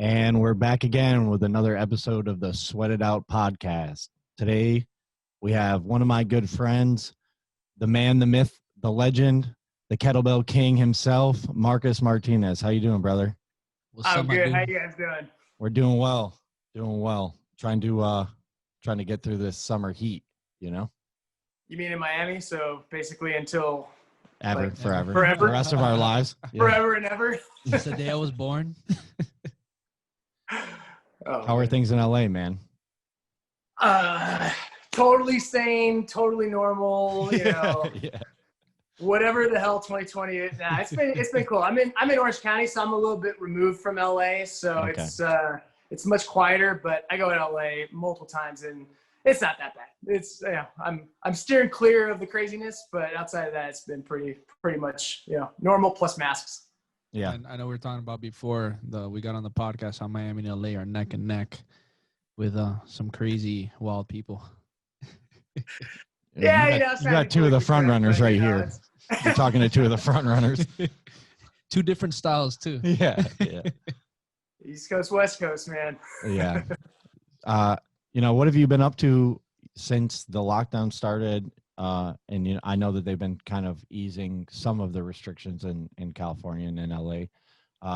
And we're back again with another episode of the Sweat It Out podcast. Today, we have one of my good friends, the man, the myth, the legend, the Kettlebell King himself, Marcus Martinez. How you doing, brother? I'm good. How you guys doing? We're doing well. Trying to get through this summer heat, you know? You mean in Miami? So basically until... Forever. Forever? The rest of our lives. Yeah. Forever and ever? Since the day I was born. How are things in LA, man? Totally sane, totally normal, you know. Yeah. Whatever the hell 2020 is. Nah, it's been cool. I'm in Orange County, so I'm a little bit removed from LA, so okay. It's much quieter, but I go to LA multiple times and it's not that bad. It's I'm steering clear of the craziness, but outside of that it's been pretty much, normal plus masks. Yeah. And I know we were talking about before we got on the podcast how Miami and LA are neck and neck with some crazy wild people. You got two of the front runners right here. You're talking to two of the front runners. Two different styles too. Yeah. East Coast, West Coast, man. Yeah. What have you been up to since the lockdown started? And I know that they've been kind of easing some of the restrictions in California and in LA.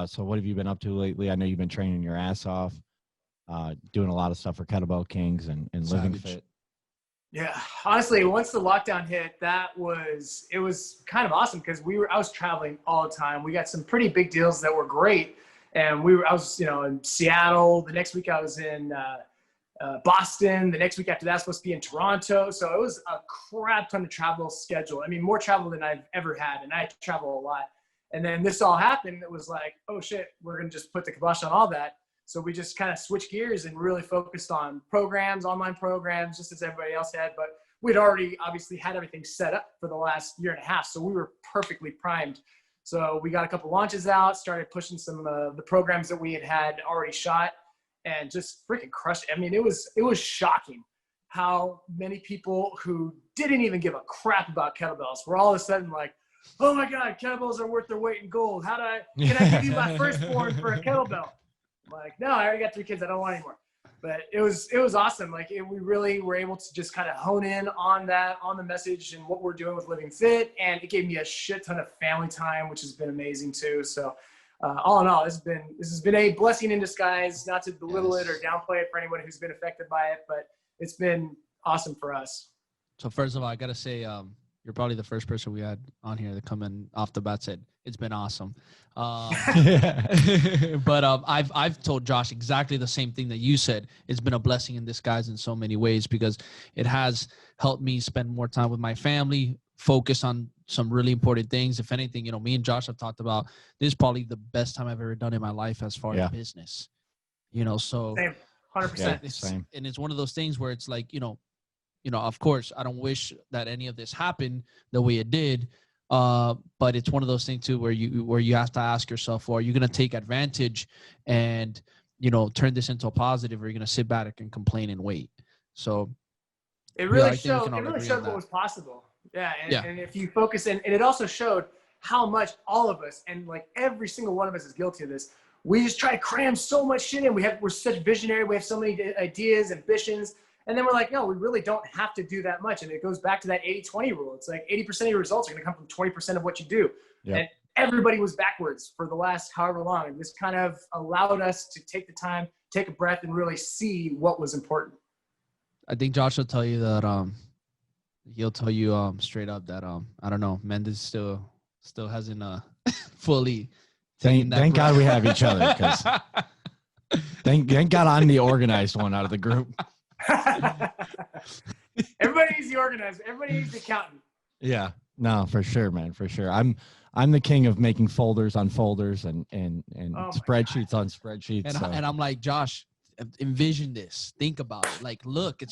So what have you been up to lately? I know you've been training your ass off, doing a lot of stuff for Kettlebell Kings and living fit. Yeah, honestly, once the lockdown hit, it was kind of awesome because I was traveling all the time. We got some pretty big deals that were great, and I was in Seattle. The next week I was in Boston. The next week after that, I was supposed to be in Toronto. So it was a crap ton of travel schedule. I mean, more travel than I've ever had, and I travel a lot. And then this all happened. It was like, oh shit, we're gonna just put the kibosh on all that. So we just kind of switched gears and really focused on programs, online programs, just as everybody else had. But we'd already obviously had everything set up for the last year and a half. So we were perfectly primed. So we got a couple launches out, started pushing some of the programs that we had already shot and just freaking crushed it. I mean, it was shocking how many people who didn't even give a crap about kettlebells were all of a sudden like, oh my God, kettlebells are worth their weight in gold. Can I give you my firstborn for a kettlebell? I'm like, no, I already got 3 kids. I don't want any more. But it was awesome. Like we really were able to just kind of hone in on that, on the message and what we're doing with Living Fit. And it gave me a shit ton of family time, which has been amazing too. So all in all, this has been a blessing in disguise, not to belittle it or downplay it for anyone who's been affected by it, but it's been awesome for us. So first of all, I got to say, you're probably the first person we had on here that come in off the bat said it's been awesome. But I've told Josh exactly the same thing that you said. It's been a blessing in disguise in so many ways because it has helped me spend more time with my family, focus on some really important things. If anything, me and Josh have talked about this is probably the best time I've ever done in my life as far as business. So same, 100%. Same. And it's one of those things where it's like, of course, I don't wish that any of this happened the way it did. But it's one of those things too, where you have to ask yourself, well, are you going to take advantage and, turn this into a positive, or are you going to sit back and complain and wait? So it really showed what was possible. Yeah. And if you focus and it also showed how much all of us, and like every single one of us is guilty of this. We just try to cram so much shit in. We're such visionary. We have so many ideas, ambitions. And then we're like, no, we really don't have to do that much. And it goes back to that 80-20 rule. It's like 80% of your results are going to come from 20% of what you do. Yep. And everybody was backwards for the last however long. And this kind of allowed us to take the time, take a breath, and really see what was important. I think Josh will tell you that he'll tell you straight up that I don't know, Mendes still hasn't fully thank God we have each other, because thank God I'm the organized one out of the group. Everybody needs the organizer. Everybody needs the accountant. Yeah, no, for sure, man, for sure. I'm the king of making folders on folders and spreadsheets on spreadsheets. And I'm like, Josh, envision this. Think about it. Like, look,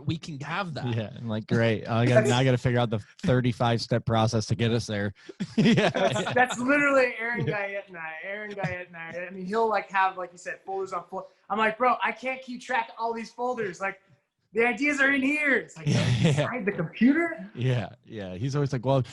we can have that. Yeah, I'm like, great. Now I got to figure out the 35-step process to get us there. Yeah, that's literally Aaron Guyette and I. I mean, he'll have, like you said, folders on folders. I'm like, bro, I can't keep track of all these folders. Like, the ideas are in here. It's like, inside the computer? Yeah. He's always like, well,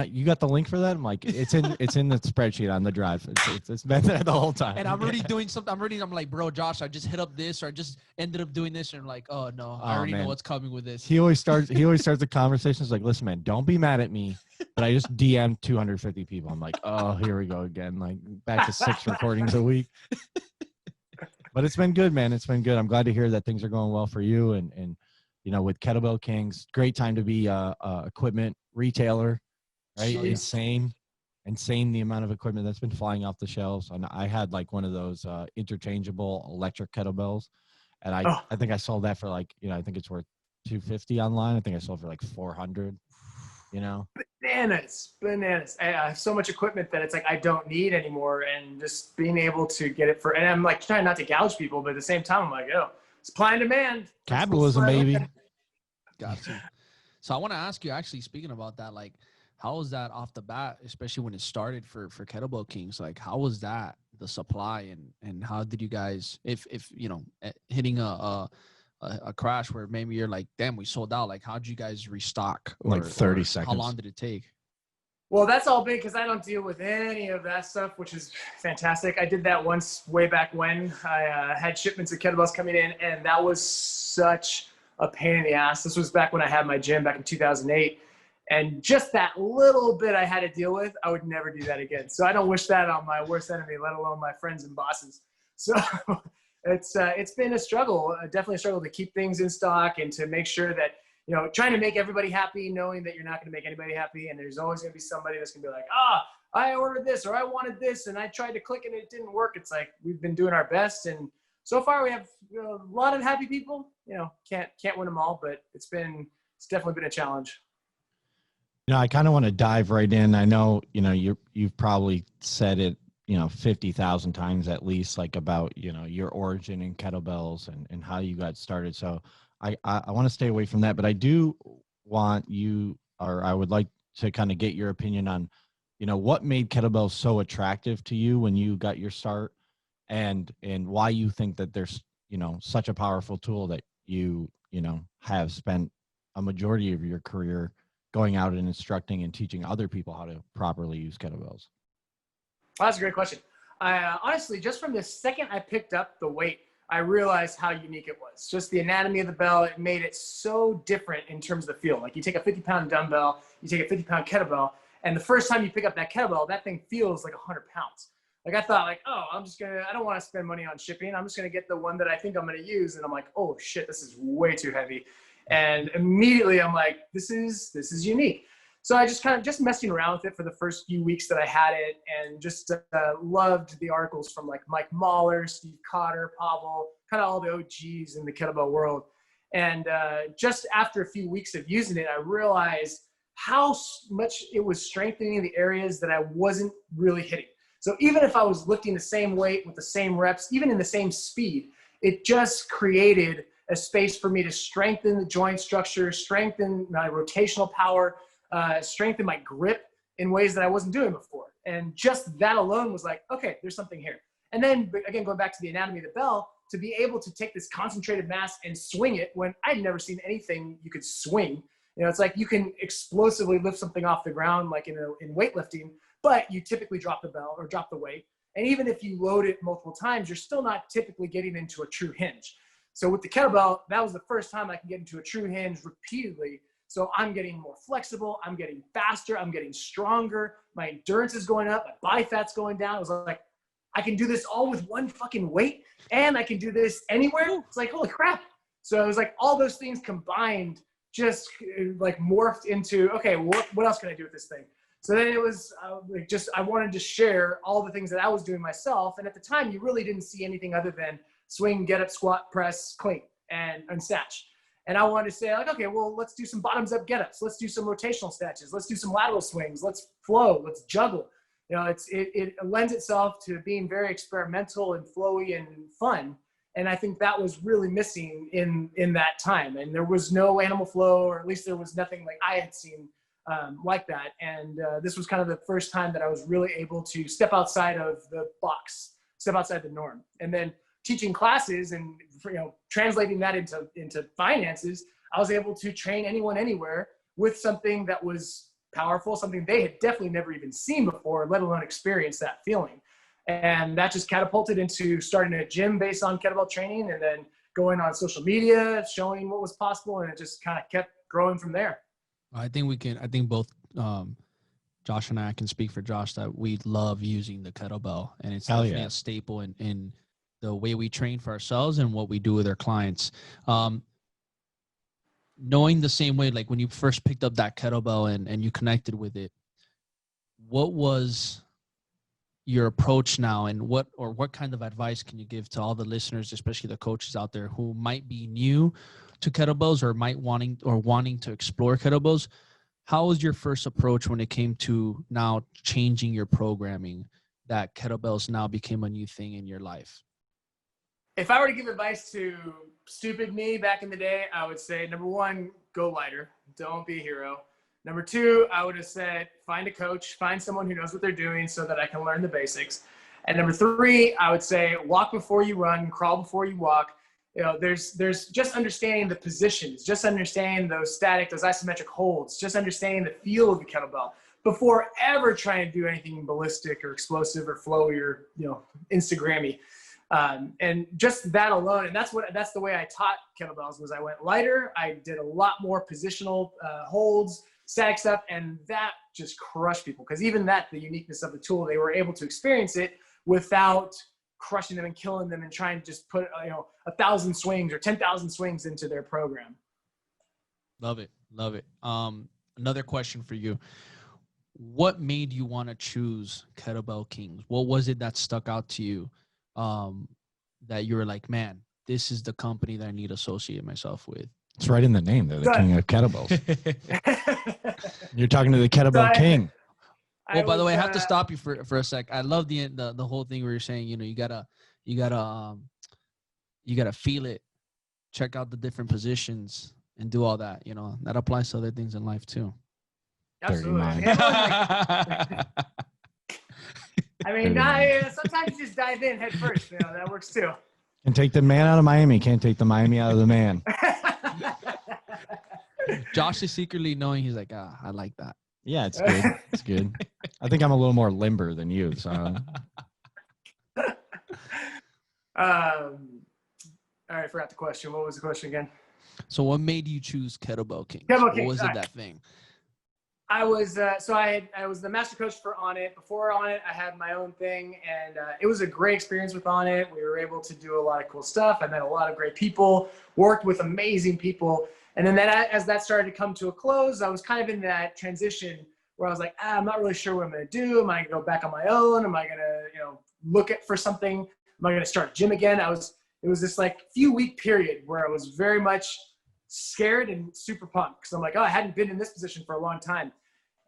you got the link for that? I'm like, it's in the spreadsheet on the drive. It's been there the whole time. And I'm already doing something. I'm like, bro, Josh, I just hit up this, or I just ended up doing this. And I'm like, oh no, I already know what's coming with this. He always starts the conversations like, listen, man, don't be mad at me, but I just DM'd 250 people. I'm like, oh, here we go again. Like back to 6 recordings a week. But it's been good, man. It's been good. I'm glad to hear that things are going well for you. And you know, with Kettlebell Kings, great time to be a equipment retailer, right? Jeez. Insane the amount of equipment that's been flying off the shelves. And I had like one of those interchangeable electric kettlebells, and I think I sold that for like, you know, I think it's worth $250 online. I think I sold for like $400. You know, Bananas. I have so much equipment that it's like I don't need anymore, and just being able to get it for, and I'm like trying not to gouge people, but at the same time I'm like, oh, supply and demand. Capitalism, baby. Got you. So I want to ask you, actually, speaking about that, like, how was that off the bat, especially when it started for Kettlebell Kings? Like, how was that, the supply, and how did you guys, if you know, hitting a crash where maybe you're like, damn, we sold out, like, how did you guys restock? Like 30 seconds. How long did it take? Well, that's all big because I don't deal with any of that stuff, which is fantastic. I did that once way back when I had shipments of kettlebells coming in, and that was such a pain in the ass. This was back when I had my gym back in 2008. And just that little bit I had to deal with, I would never do that again. So I don't wish that on my worst enemy, let alone my friends and bosses. So it's been a struggle, definitely a struggle to keep things in stock and to make sure that, you know, trying to make everybody happy, knowing that you're not going to make anybody happy. And there's always going to be somebody that's going to be like, I ordered this, or I wanted this, and I tried to click and it didn't work. It's like, we've been doing our best. And so far we have a lot of happy people. You know, can't win them all, but it's definitely been a challenge. You know, I kind of want to dive right in. I know, you know, you've probably said it, you know, 50,000 times at least, like about, you know, your origin in kettlebells and how you got started. So I want to stay away from that, but I do want you, or I would like to kind of get your opinion on, you know, what made kettlebells so attractive to you when you got your start, and why you think that there's, you know, such a powerful tool that you know, have spent a majority of your career going out and instructing and teaching other people how to properly use kettlebells. Well, that's a great question. Honestly, just from the second I picked up the weight, I realized how unique it was. Just the anatomy of the bell, it made it so different in terms of the feel. Like you take a 50-pound dumbbell, you take a 50-pound kettlebell, and the first time you pick up that kettlebell, that thing feels like 100 pounds. Like I thought, like, oh, I don't want to spend money on shipping. I'm just going to get the one that I think I'm going to use. And I'm like, oh shit, this is way too heavy. And immediately I'm like, this is unique. So I just kind of just messing around with it for the first few weeks that I had it, and just loved the articles from like Mike Mahler, Steve Cotter, Pavel, kind of all the OGs in the kettlebell world. And just after a few weeks of using it, I realized how much it was strengthening the areas that I wasn't really hitting. So even if I was lifting the same weight with the same reps, even in the same speed, it just created a space for me to strengthen the joint structure, strengthen my rotational power, strengthen my grip in ways that I wasn't doing before. And just that alone was like, okay, there's something here. And then again, going back to the anatomy of the bell, to be able to take this concentrated mass and swing it when I'd never seen anything you could swing. You know, it's like you can explosively lift something off the ground, like in weightlifting, but you typically drop the bell or drop the weight. And even if you load it multiple times, you're still not typically getting into a true hinge. So with the kettlebell, that was the first time I can get into a true hinge repeatedly. So I'm getting more flexible, I'm getting faster, I'm getting stronger, my endurance is going up, my bifat's going down. It was like, I can do this all with one fucking weight, and I can do this anywhere. It's like, holy crap. So it was like all those things combined just like morphed into, okay, what else can I do with this thing? So then it was I wanted to share all the things that I was doing myself. And at the time, you really didn't see anything other than swing, get up, squat, press, clean, and snatch. And I wanted to say, like, okay, well, let's do some bottoms up get-ups. Let's do some rotational snatches. Let's do some lateral swings. Let's flow. Let's juggle. You know, it lends itself to being very experimental and flowy and fun. And I think that was really missing in that time. And there was no animal flow, or at least there was nothing like I had seen like that. And this was kind of the first time that I was really able to step outside of the box, step outside the norm. And then teaching classes and, translating that into finances, I was able to train anyone anywhere with something that was powerful, something they had definitely never even seen before, let alone experienced that feeling. And that just catapulted into starting a gym based on kettlebell training, and then going on social media, showing what was possible. And it just kind of kept growing from there. I think both Josh and I can speak for Josh that we love using the kettlebell, and it's definitely a staple in the way we train for ourselves and what we do with our clients. Knowing the same way, like when you first picked up that kettlebell and you connected with it, what was your approach now, and what kind of advice can you give to all the listeners, especially the coaches out there who might be new to kettlebells or wanting to explore kettlebells? How was your first approach when it came to now changing your programming, that kettlebells now became a new thing in your life? If I were to give advice to stupid me back in the day, I would say, number one, go lighter. Don't be a hero. Number two, I would have said, find a coach, find someone who knows what they're doing so that I can learn the basics. And number three, I would say, walk before you run, crawl before you walk. There's just understanding the positions, just understanding those static, those isometric holds, just understanding the feel of the kettlebell before ever trying to do anything ballistic or explosive or flowy or, Instagrammy. And just that alone, and that's the way I taught kettlebells, was I went lighter. I did a lot more positional holds, static stuff, and that just crushed people. Because even the uniqueness of the tool, they were able to experience it without crushing them and killing them and trying to just put 1,000 swings or 10,000 swings into their program. Love it. Another question for you. What made you want to choose Kettlebell Kings? What was it that stuck out to you that you were like, man, this is the company that I need to associate myself with? It's right in the name. They're the king of kettlebells. You're talking to the Kettlebell King. Well, by the way, I have to stop you for a sec. I love the whole thing where you're saying, you gotta feel it, check out the different positions, and do all that. That applies to other things in life too. Absolutely. Sometimes you just dive in head first. That works too. Can take the man out of Miami. Can't take the Miami out of the man. Josh is secretly knowing, he's like, I like that. Yeah, it's good. It's good. I think I'm a little more limber than you. So. All right, I forgot the question. What was the question again? So what made you choose Kettlebell Kings? Kettlebell Kings. What was it, that thing? I was I was the master coach for On It. Before On It, I had my own thing, and it was a great experience with On It. We were able to do a lot of cool stuff. I met a lot of great people, worked with amazing people, and then as that started to come to a close, I was kind of in that transition where I was like, I'm not really sure what I'm going to do. Am I going to go back on my own? Am I going to look for something? Am I going to start a gym again? It was this few week period where I was very much scared and super pumped, because I'm like, I hadn't been in this position for a long time.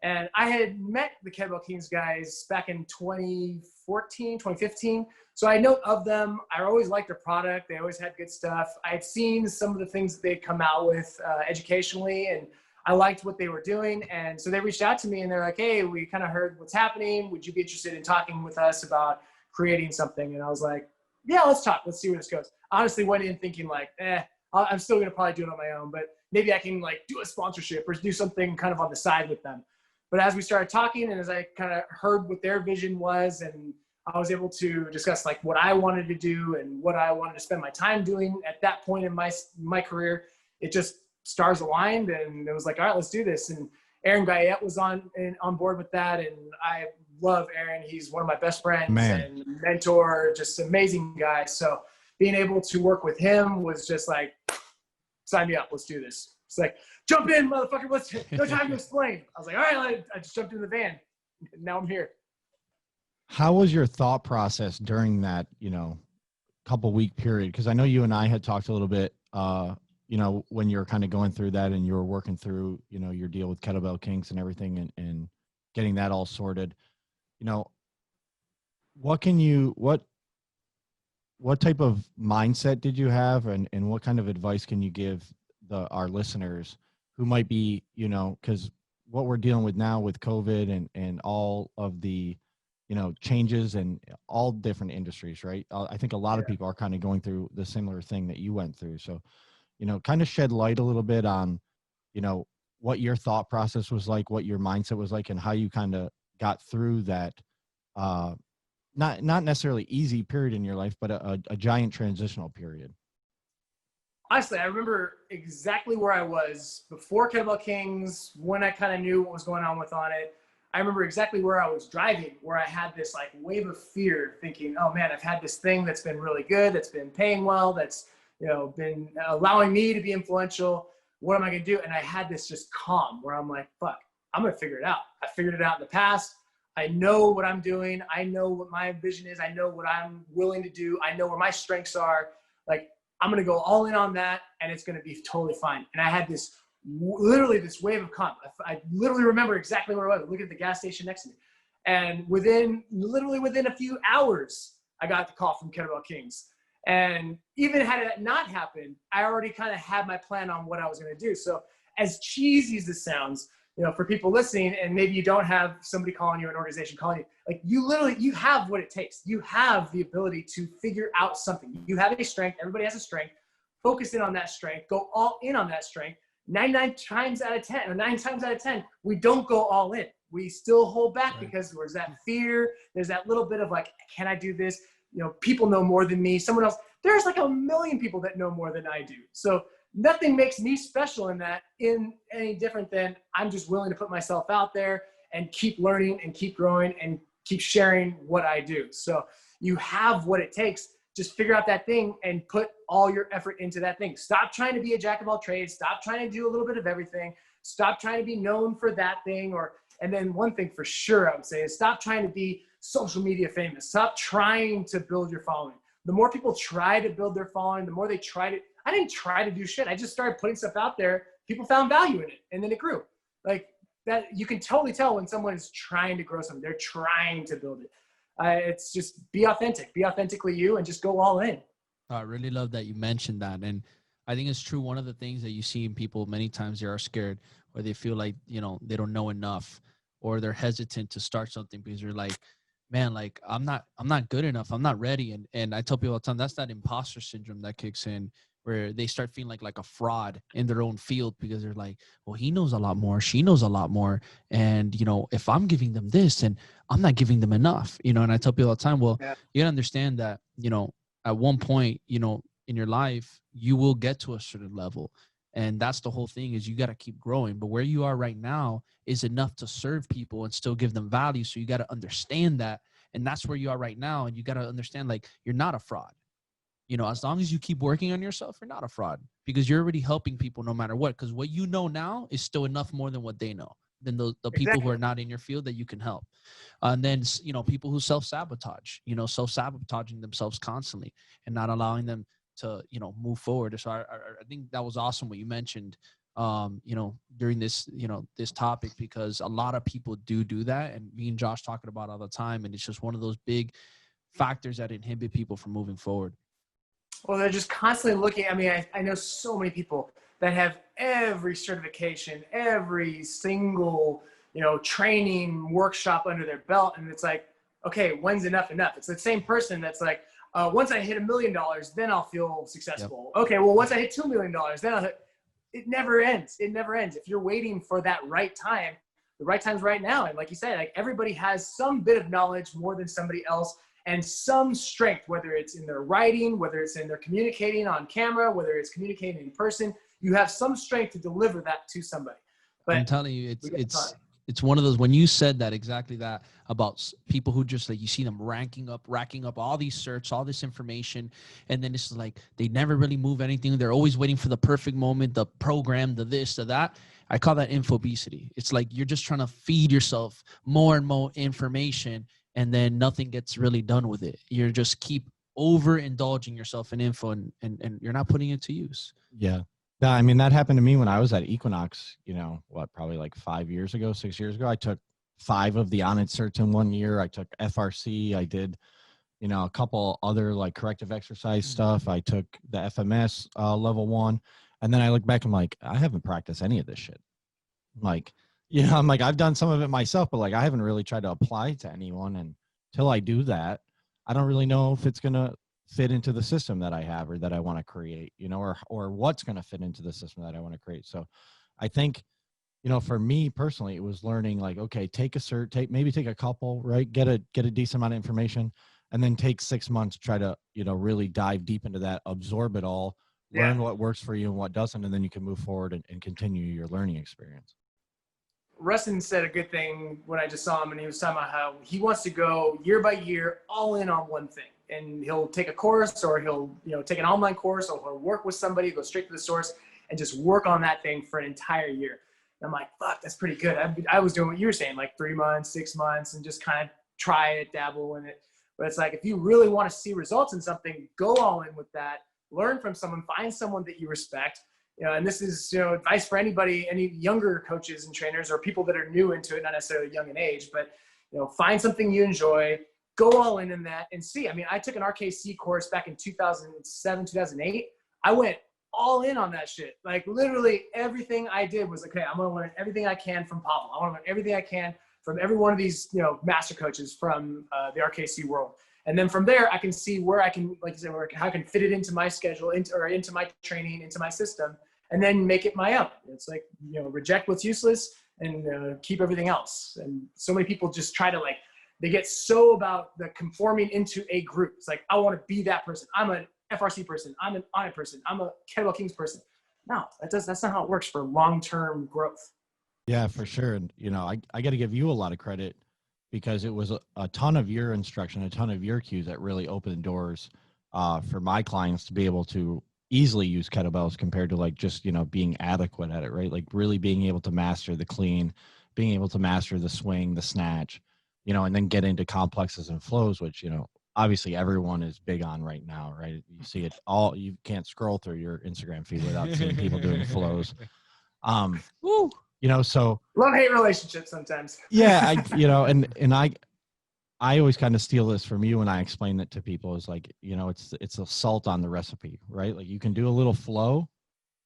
And I had met the Kettlebell Kings guys back in 2014, 2015. So I know of them. I always liked their product. They always had good stuff. I'd seen some of the things that they'd come out with educationally, and I liked what they were doing. And so they reached out to me and they're like, hey, we kind of heard what's happening. Would you be interested in talking with us about creating something? And I was like, yeah, let's talk. Let's see where this goes. Honestly, went in thinking I'm still going to probably do it on my own, but maybe I can do a sponsorship or do something kind of on the side with them. But as we started talking, and as I kind of heard what their vision was, and I was able to discuss what I wanted to do and what I wanted to spend my time doing at that point in my career, it just stars aligned, and it was like, all right, let's do this. And Aaron Guyette was on board with that, and I love Aaron. He's one of my best friends and mentor, just amazing guy. So being able to work with him was just like, sign me up, let's do this. It's like, jump in, motherfucker. No time to explain. I was like, all right, I just jumped in the van. Now I'm here. How was your thought process during that, couple week period? Because I know you and I had talked a little bit, when you were kind of going through that and you were working through, your deal with Kettlebell Kings and everything, and getting that all sorted. What type of mindset did you have, and what kind of advice can you give our listeners who might be, because what we're dealing with now with COVID and all of the changes in all different industries, right? I think a lot of Yeah. people are kind of going through the similar thing that you went through. So, kind of shed light a little bit on, what your thought process was like, what your mindset was like, and how you kind of got through that, not necessarily easy period in your life, but a giant transitional period. Honestly, I remember exactly where I was before Kettlebell Kings, when I kind of knew what was going on on it. I remember exactly where I was driving, where I had this like wave of fear thinking, oh man, I've had this thing that's been really good, that's been paying well, that's, been allowing me to be influential. What am I going to do? And I had this just calm where I'm like, fuck, I'm going to figure it out. I figured it out in the past. I know what I'm doing. I know what my vision is. I know what I'm willing to do. I know where my strengths are. Like, I'm going to go all in on that, and it's going to be totally fine. And I had literally this wave of calm. I literally remember exactly where I was, looking at the gas station next to me. And literally within a few hours, I got the call from Kettlebell Kings. And even had it not happened, I already kind of had my plan on what I was going to do. So as cheesy as this sounds, for people listening, and maybe you don't have somebody calling you, an organization calling you, like you have what it takes. You have the ability to figure out something. You have a strength. Everybody has a strength. Focus in on that strength. Go all in on that strength. 9 times out of 10, we don't go all in. We still hold back because there's that fear. There's that little bit of like, can I do this? People know more than me. Someone else. There's like a million people that know more than I do. So nothing makes me special in that in any different than I'm just willing to put myself out there and keep learning and keep growing and keep sharing what I do. So you have what it takes. Just figure out that thing and put all your effort into that thing. Stop trying to be a jack of all trades. Stop trying to do a little bit of everything. Stop trying to be known for that thing. And then one thing for sure I would say is stop trying to be social media famous. Stop trying to build your following. The more people try to build their following, the more they I didn't try to do shit. I just started putting stuff out there. People found value in it, and then it grew. Like that, you can totally tell when someone is trying to grow something. They're trying to build it. It's just be authentic. Be authentically you, and just go all in. I really love that you mentioned that, and I think it's true. One of the things that you see in people many times, they are scared, or they feel like they don't know enough, or they're hesitant to start something because they're like, man, like I'm not good enough. I'm not ready. And I tell people all the time, that's that imposter syndrome that kicks in, where they start feeling like a fraud in their own field because they're like, well, he knows a lot more. She knows a lot more. And, if I'm giving them this and I'm not giving them enough, and I tell people all the time, well, you gotta understand that, at one point, in your life, you will get to a certain level. And that's the whole thing, is you got to keep growing. But where you are right now is enough to serve people and still give them value. So you got to understand that. And that's where you are right now. And you got to understand, like, you're not a fraud. As long as you keep working on yourself, you're not a fraud, because you're already helping people no matter what. Because what you know now is still enough more than what they know, than the people who are not in your field that you can help. And then, people who self-sabotage, self-sabotaging themselves constantly and not allowing them to, move forward. So I think that was awesome what you mentioned, during this, this topic, because a lot of people do that. And me and Josh talking about it all the time. And it's just one of those big factors that inhibit people from moving forward. Well, they're just constantly looking. I mean, I know so many people that have every certification, every single, training workshop under their belt. And it's like, okay, when's enough? It's the same person that's like, once I hit $1 million, then I'll feel successful. Yep. Okay, well, once I hit $2 million, then it never ends. It never ends. If you're waiting for that right time, the right time's right now. And like you said, like, everybody has some bit of knowledge more than somebody else, and some strength, whether it's in their writing, whether it's in their communicating on camera, whether it's communicating in person. You have some strength to deliver that to somebody. But I'm telling you, it's one of those, when you said that, exactly that, about people who just, like, you see them racking up all these certs, all this information, and then it's like they never really move anything. They're always waiting for the perfect moment, the program, the this, the that. I call that infobesity. It's like you're just trying to feed yourself more and more information, and then nothing gets really done with it. You're just keep overindulging yourself in info, and you're not putting it to use. Yeah. I mean, that happened to me when I was at Equinox, probably like 6 years ago. I took 5 of the on-it certs in 1 year. I took FRC. I did, a couple other like corrective exercise stuff. I took the FMS level 1. And then I look back, I'm like, I haven't practiced any of this shit. Like, I'm like, I've done some of it myself, but like, I haven't really tried to apply it to anyone. And till I do that, I don't really know if it's going to fit into the system that I have or that I want to create, you know, or what's going to fit into the system that I want to create. So I think, you know, for me personally, it was learning like, okay, take a couple, right? Get a decent amount of information, and then take 6 months, try to, you know, really dive deep into that, absorb it all, learn what works for you and what doesn't, and then you can move forward and continue your learning experience. Rustin said a good thing when I just saw him, and he was talking about how he wants to go year by year all in on one thing. And he'll take a course, or he'll, you know, take an online course, or he'll work with somebody, go straight to the source and just work on that thing for an entire year. And I'm like, fuck, that's pretty good. I was doing what you were saying, like 3 months, 6 months, and just kind of try it, dabble in it. But it's like, if you really want to see results in something, go all in with that, learn from someone, find someone that you respect. You know, and this is, you know, advice for anybody, any younger coaches and trainers or people that are new into it, not necessarily young in age, but, you know, find something you enjoy, go all in that and see. I mean, I took an RKC course back in 2007, 2008. I went all in on that shit. Like literally everything I did was, okay, I'm going to learn everything I can from Pavel. I want to learn everything I can from every one of these, you know, master coaches from the RKC world. And then from there, I can see where I can, like you said, how I can fit it into my schedule, into my training, into my system, and then make it my own. It's like, you know, reject what's useless and keep everything else. And so many people just try to, like, they get so about the conforming into a group. It's like, I want to be that person. I'm an FRC person. I'm an On It person. I'm a Kettlebell Kings person. No, that's not how it works for long-term growth. Yeah, for sure. And, you know, I got to give you a lot of credit, because it was a ton of your instruction, a ton of your cues that really opened doors for my clients to be able to easily use kettlebells compared to like just, you know, being adequate at it, right? Like really being able to master the clean, being able to master the swing, the snatch, you know, and then get into complexes and flows, which, you know, obviously everyone is big on right now, right? You see it all, you can't scroll through your Instagram feed without seeing people doing flows. Woo. You know, so Love-hate relationship sometimes. yeah, you know, and I always kind of steal this from you when I explain it to people. Is like, you know, it's a salt on the recipe, right? Like you can do a little flow.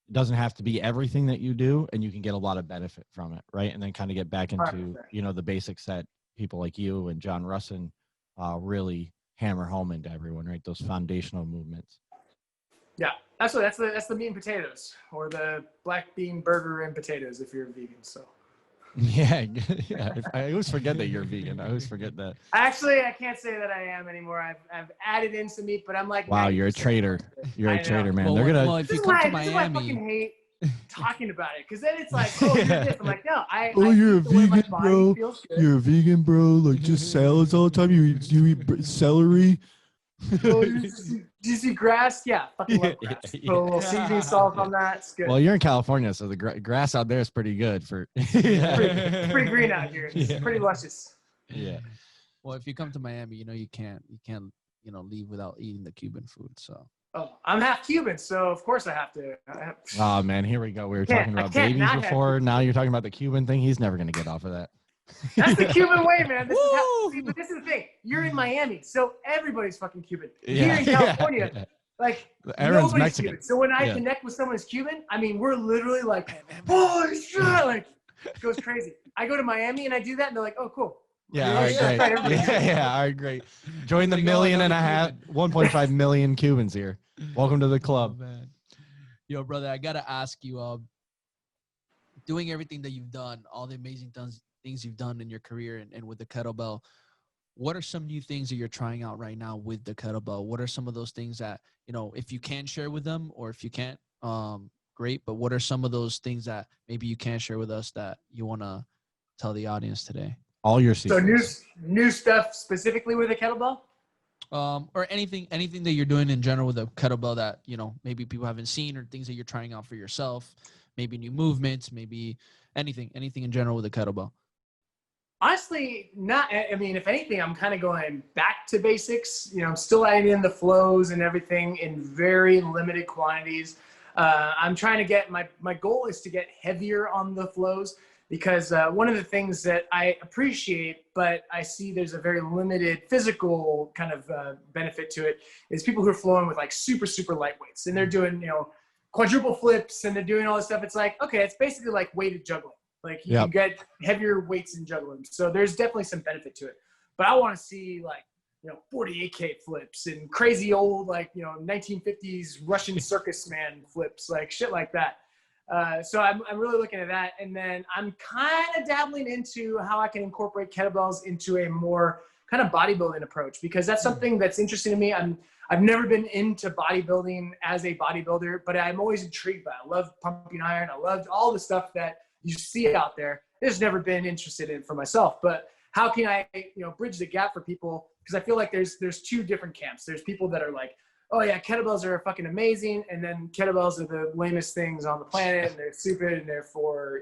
It doesn't have to be everything that you do, and you can get a lot of benefit from it, right? And then kind of get back into, you know, the basics that people like you and John Russin really hammer home into everyone, right? Those foundational movements. Yeah, that's the meat and potatoes, or the black bean burger and potatoes if you're a vegan. So. Yeah. I always forget that you're vegan. I always forget that. Actually, I can't say that I am anymore. I've added in some meat, but I'm like, wow, you're a traitor. You're a traitor, man. Well, They're gonna. well, if you come to This is why I Miami, fucking hate talking about it, because then it's like, oh, you're this. I'm like, no, Oh, you're a eat the way my vegan, body bro. feels good. You're a vegan, bro. Like just salads all the time. You eat celery. Oh, do you see grass? Yeah, fucking love grass. Yeah. Put a little seasoning salt on that. It's good. Well, you're in California, so the grass out there is pretty good for. It's pretty green out here. It's pretty luscious. Yeah. well, if you come to Miami, you know you can't, you know, leave without eating the Cuban food. So. Oh, I'm half Cuban, so of course I have to. Oh man, here we go. We were Can't- talking about I can't babies not have before. Now you're talking about the Cuban thing. He's never gonna get off of that. That's the Cuban way, man. But this is the thing. You're in Miami, so everybody's fucking Cuban. Here in California, like Everyone's nobody's Mexican. Cuban. So when I connect with someone who's Cuban, I mean, we're literally like, holy shit, like it goes crazy. I go to Miami and I do that, and they're like, oh, cool. Yeah, all right, great. Yeah, all right, great. Join the 1.5 million Cubans here. Welcome to the club. Oh, man. Yo, brother, I gotta ask you, doing everything that you've done, all the amazing things you've done in your career and with the kettlebell, what are some new things that you're trying out right now with the kettlebell? What are some of those things that, you know, if you can share with them, or if you can't, great, but what are some of those things that maybe you can't share with us that you want to tell the audience today? All your secrets. So new stuff specifically with the kettlebell? Or anything that you're doing in general with a kettlebell that, you know, maybe people haven't seen, or things that you're trying out for yourself, maybe new movements, maybe anything in general with a kettlebell. Honestly, not. I mean, if anything, I'm kind of going back to basics. You know, I'm still adding in the flows and everything in very limited quantities. I'm trying to get my goal is to get heavier on the flows, because one of the things that I appreciate, but I see there's a very limited physical kind of benefit to it, is people who are flowing with like super, super light weights, and they're doing, you know, quadruple flips, and they're doing all this stuff. It's like, okay, it's basically like weighted juggling. Like you can get heavier weights in juggling. So there's definitely some benefit to it. but I want to see like, 48K flips and crazy old, like, 1950s Russian circus man flips, like shit like that. So I'm really looking at that. And then I'm kind of dabbling into how I can incorporate kettlebells into a more kind of bodybuilding approach, because that's something that's interesting to me. I've never been into bodybuilding as a bodybuilder, but I'm always intrigued by it. I love pumping iron. I loved all the stuff that you see out there. I've just never been interested in it for myself. But how can I, bridge the gap for people? Because I feel like there's two different camps. There's people that are like, oh yeah, kettlebells are fucking amazing, and then kettlebells are the lamest things on the planet, and they're stupid, and they're for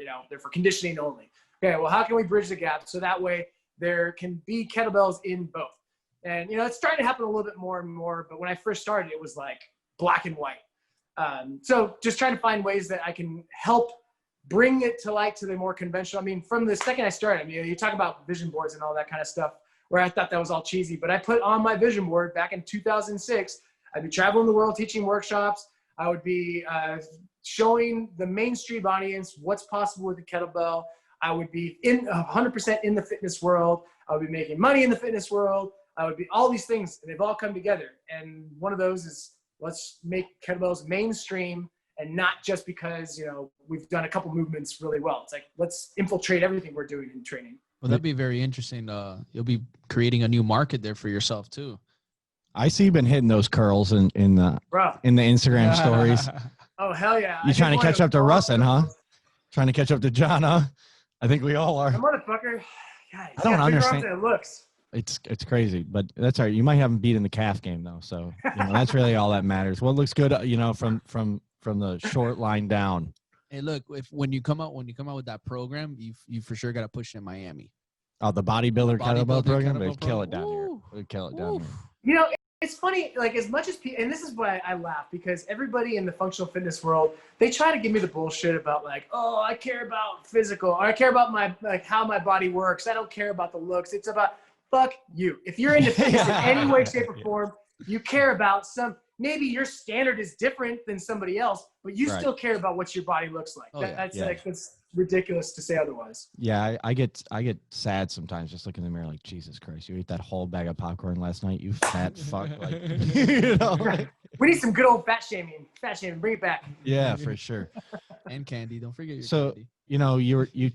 conditioning only. Okay, well, how can we bridge the gap so that way there can be kettlebells in both? And it's starting to happen a little bit more and more, but when I first started, it was like black and white. So just trying to find ways that I can help bring it to light to the more conventional. I mean, from the second I started, you talk about vision boards and all that kind of stuff, where I thought that was all cheesy, but I put on my vision board back in 2006. I'd be traveling the world teaching workshops. I would be showing the mainstream audience what's possible with the kettlebell. I would be 100% in the fitness world. I would be making money in the fitness world. I would be all these things, and they've all come together. And one of those is, let's make kettlebells mainstream, and not just because, we've done a couple movements really well. It's like, let's infiltrate everything we're doing in training. Well, that'd be very interesting. You'll be creating a new market there for yourself too. I see you've been hitting those curls in the Instagram stories. Oh, hell yeah. You trying to catch up to Russin, huh? Trying to catch up to John, huh? I think we all are. That motherfucker. God, I don't understand. It looks. It's crazy, but that's all right. You might have him beat in the calf game though, so that's really all that matters. What looks good, from the short line down. Hey, look, when you come out with that program, you for sure got to push it in Miami. Oh, the bodybuilder kettlebell program, they'd kill it down here. They'd kill it down here. It's funny, like, as much as people, and this is why I laugh, because everybody in the functional fitness world, they try to give me the bullshit about like, oh, I care about physical, or I care about how my body works. I don't care about the looks. It's about, fuck you. If you're into fitness in any way, shape, or form, you care about maybe your standard is different than somebody else, but you still care about what your body looks like. That's ridiculous to say otherwise. Yeah, I get sad sometimes just looking in the mirror like, Jesus Christ, you ate that whole bag of popcorn last night, you fat fuck. Like, we need some good old fat shaming. Bring it back. Yeah, for sure. And candy, don't forget your candy.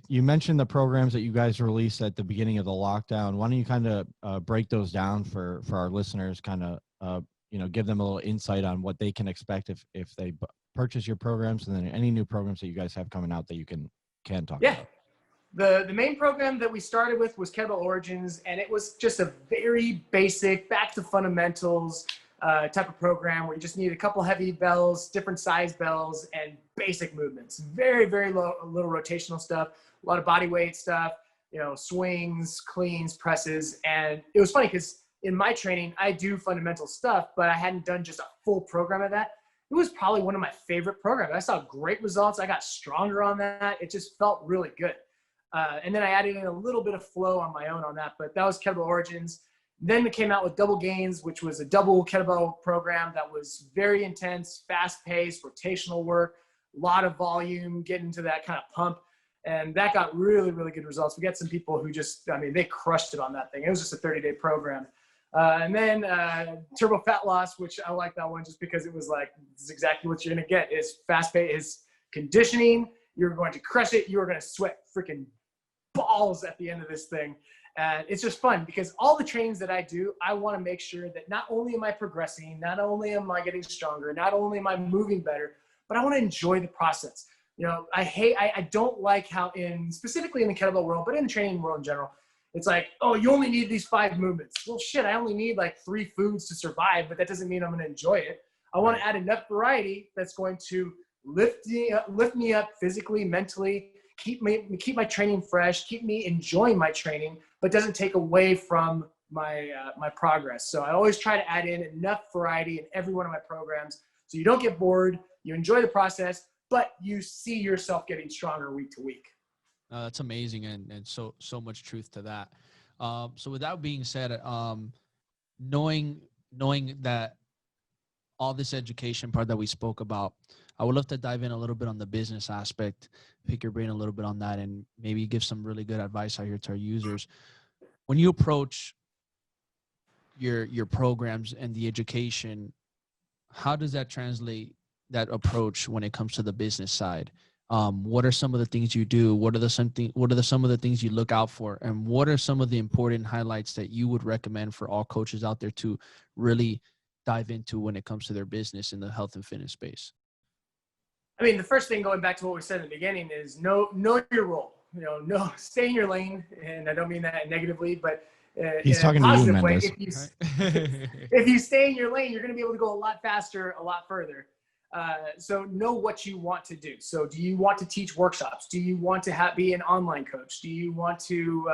You mentioned the programs that you guys released at the beginning of the lockdown. Why don't you kind of break those down for our listeners, kind of give them a little insight on what they can expect if they purchase your programs, and then any new programs that you guys have coming out that you can talk about. The main program that we started with was Kettlebell Origins, and it was just a very basic, back to fundamentals type of program where you just need a couple heavy bells, different size bells, and basic movements. Very, very little rotational stuff, a lot of body weight stuff, swings, cleans, presses. And it was funny because in my training, I do fundamental stuff, but I hadn't done just a full program of that. It was probably one of my favorite programs. I saw great results. I got stronger on that. It just felt really good. And then I added in a little bit of flow on my own on that, but that was Kettlebell Origins. Then it came out with Double Gains, which was a double kettlebell program that was very intense, fast-paced, rotational work, a lot of volume, getting into that kind of pump. And that got really, really good results. We got some people who they crushed it on that thing. It was just a 30-day program. And then Turbo Fat Loss, which I like that one just because it was like, this is exactly what you're going to get. It's fast-paced, it's conditioning. You're going to crush it. You're going to sweat freaking balls at the end of this thing. And it's just fun because all the trainings that I do, I want to make sure that not only am I progressing, not only am I getting stronger, not only am I moving better, but I want to enjoy the process. I don't like how specifically in the kettlebell world, but in the training world in general, it's like, oh, you only need these 5 movements. Well, shit, I only need like 3 foods to survive, but that doesn't mean I'm going to enjoy it. I want to add enough variety that's going to lift me up physically, mentally, keep my training fresh, keep me enjoying my training, but doesn't take away from my progress. So I always try to add in enough variety in every one of my programs so you don't get bored, you enjoy the process, but you see yourself getting stronger week to week. That's amazing, and so much truth to that. So with that being said, knowing that all this education part that we spoke about, I would love to dive in a little bit on the business aspect, pick your brain a little bit on that, and maybe give some really good advice out here to our users. When you approach your programs and the education, how does that translate, that approach, when it comes to the business side? What are some of the things you do? What are some of the things you look out for? And what are some of the important highlights that you would recommend for all coaches out there to really dive into when it comes to their business in the health and fitness space? I mean, the first thing, going back to what we said in the beginning, is know your role. Stay in your lane, and I don't mean that negatively, but He's in a talking to you, positive way. Mendes. If you stay in your lane, you're going to be able to go a lot faster, a lot further. So know what you want to do. So do you want to teach workshops? Do you want to be an online coach? Do you want to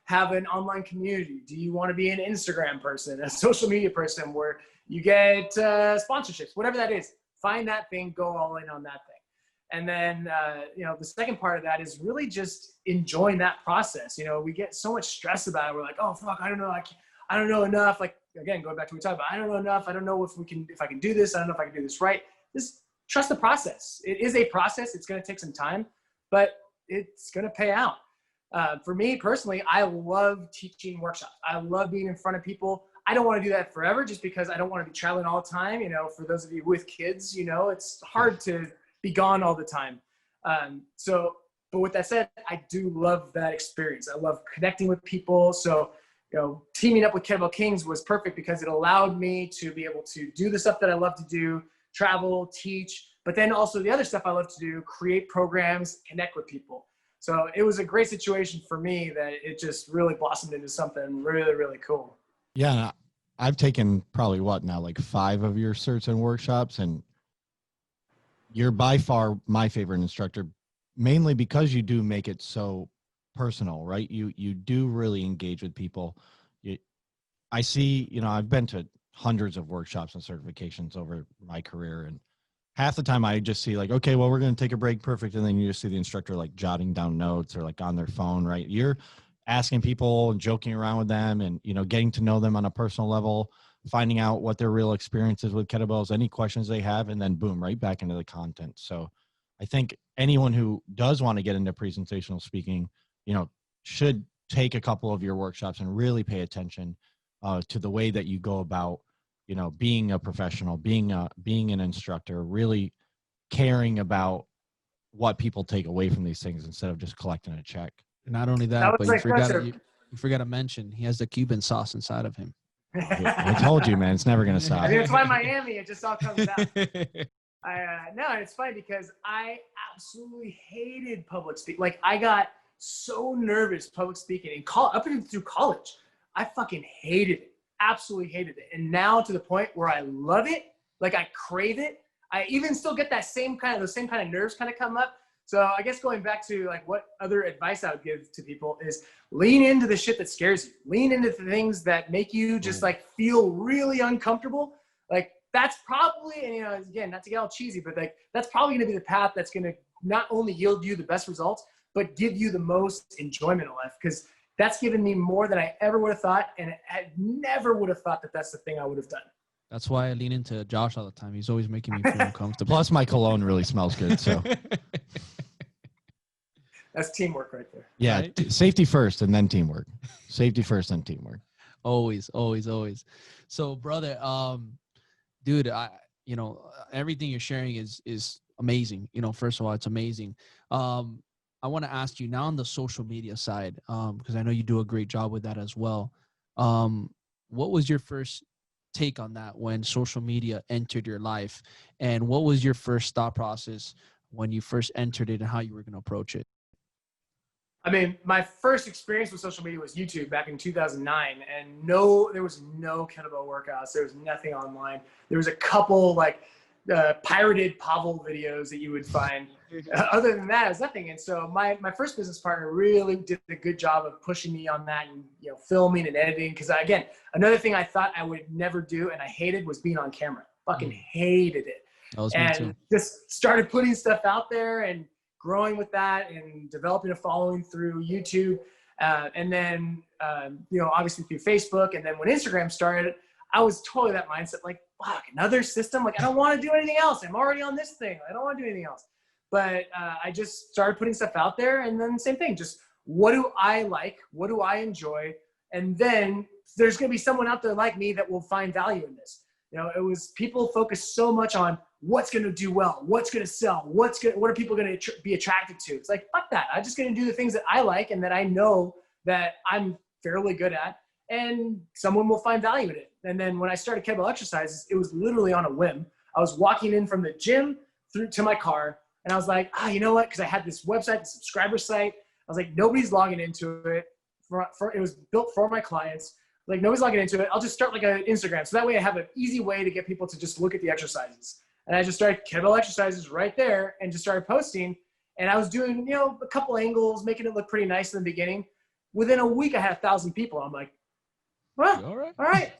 have an online community? Do you want to be an Instagram person, a social media person where you get sponsorships, whatever that is? Find that thing, go all in on that thing. And then, the second part of that is really just enjoying that process. We get so much stress about it. We're like, oh, fuck, I don't know. I don't know enough. Like, again, going back to what we talked about, I don't know enough. I don't know if I can do this. I don't know if I can do this right. Just trust the process. It is a process. It's going to take some time, but it's going to pay out. For me personally, I love teaching workshops. I love being in front of people. I don't want to do that forever just because I don't want to be traveling all the time. For those of you with kids, it's hard to be gone all the time. But with that said, I do love that experience. I love connecting with people. So, teaming up with Kettlebell Kings was perfect because it allowed me to be able to do the stuff that I love to do, travel, teach, but then also the other stuff I love to do, create programs, connect with people. So it was a great situation for me that it just really blossomed into something really, really cool. Yeah. I've taken probably like 5 of your certs and workshops, and you're by far my favorite instructor, mainly because you do make it so personal, right? You do really engage with people. I see, I've been to hundreds of workshops and certifications over my career, and half the time I just see like, okay, well, we're going to take a break. Perfect. And then you just see the instructor like jotting down notes or like on their phone, right? You're asking people and joking around with them and, getting to know them on a personal level, finding out what their real experiences with kettlebells, any questions they have, and then boom, right back into the content. So I think anyone who does want to get into presentational speaking, should take a couple of your workshops and really pay attention to the way that you go about, being a professional, being an instructor, really caring about what people take away from these things instead of just collecting a check. Not only that, but you forgot to mention he has the Cuban sauce inside of him. I told you, man, it's never going to stop. I mean, it's why Miami, it just all comes out. No, it's funny because I absolutely hated public speaking. Like, I got so nervous public speaking in up and through college. I fucking hated it. Absolutely hated it. And now to the point where I love it. Like, I crave it. I even still get those same kind of nerves kind of come up. So I guess going back to like what other advice I would give to people is lean into the shit that scares you. Lean into the things that make you just like feel really uncomfortable. Like, that's probably, and again, not to get all cheesy, but like that's probably going to be the path that's going to not only yield you the best results, but give you the most enjoyment in life. Because that's given me more than I ever would have thought, and I never would have thought that that's the thing I would have done. That's why I lean into Josh all the time. He's always making me feel uncomfortable. Plus, my cologne really smells good. So that's teamwork right there. Yeah, right? Safety first and then teamwork. Safety first and teamwork. Always, always, always. So, brother, dude, everything you're sharing is amazing. First of all, it's amazing. I want to ask you now on the social media side, because I know you do a great job with that as well. What was your first take on that when social media entered your life, and what was your first thought process when you first entered it and how you were going to approach it? I mean, my first experience with social media was YouTube back in 2009, and there was no kettlebell workouts. There was nothing online. There was a couple like pirated Pavel videos that you would find. Other than that, it was nothing. And so my first business partner really did a good job of pushing me on that and filming and editing. Because again, another thing I thought I would never do and I hated was being on camera. Fucking hated it. That was me too. Just started putting stuff out there and growing with that and developing a following through YouTube. And then, obviously through Facebook. And then when Instagram started, I was totally that mindset, like, fuck, another system? Like, I don't want to do anything else. I'm already on this thing. I don't want to do anything else. But I just started putting stuff out there. And then same thing, just what do I like? What do I enjoy? And then there's going to be someone out there like me that will find value in this. You know, it was people focused so much on what's going to do well, what's going to sell, what are people going to be attracted to? It's like, fuck that. I'm just going to do the things that I like and that I know that I'm fairly good at, and someone will find value in it. And then when I started Kettlebell Exercises, it was literally on a whim. I was walking in from the gym through to my car, and I was like, you know what? Because I had this website, the subscriber site. I was like, nobody's logging into it. It was built for my clients. Like, nobody's logging into it. I'll just start like an Instagram. So that way I have an easy way to get people to just look at the exercises. And I just started Kettlebell Exercises right there and just started posting. And I was doing, you know, a couple angles, making it look pretty nice in the beginning. Within a week, I had 1,000 people. I'm like, well, all right.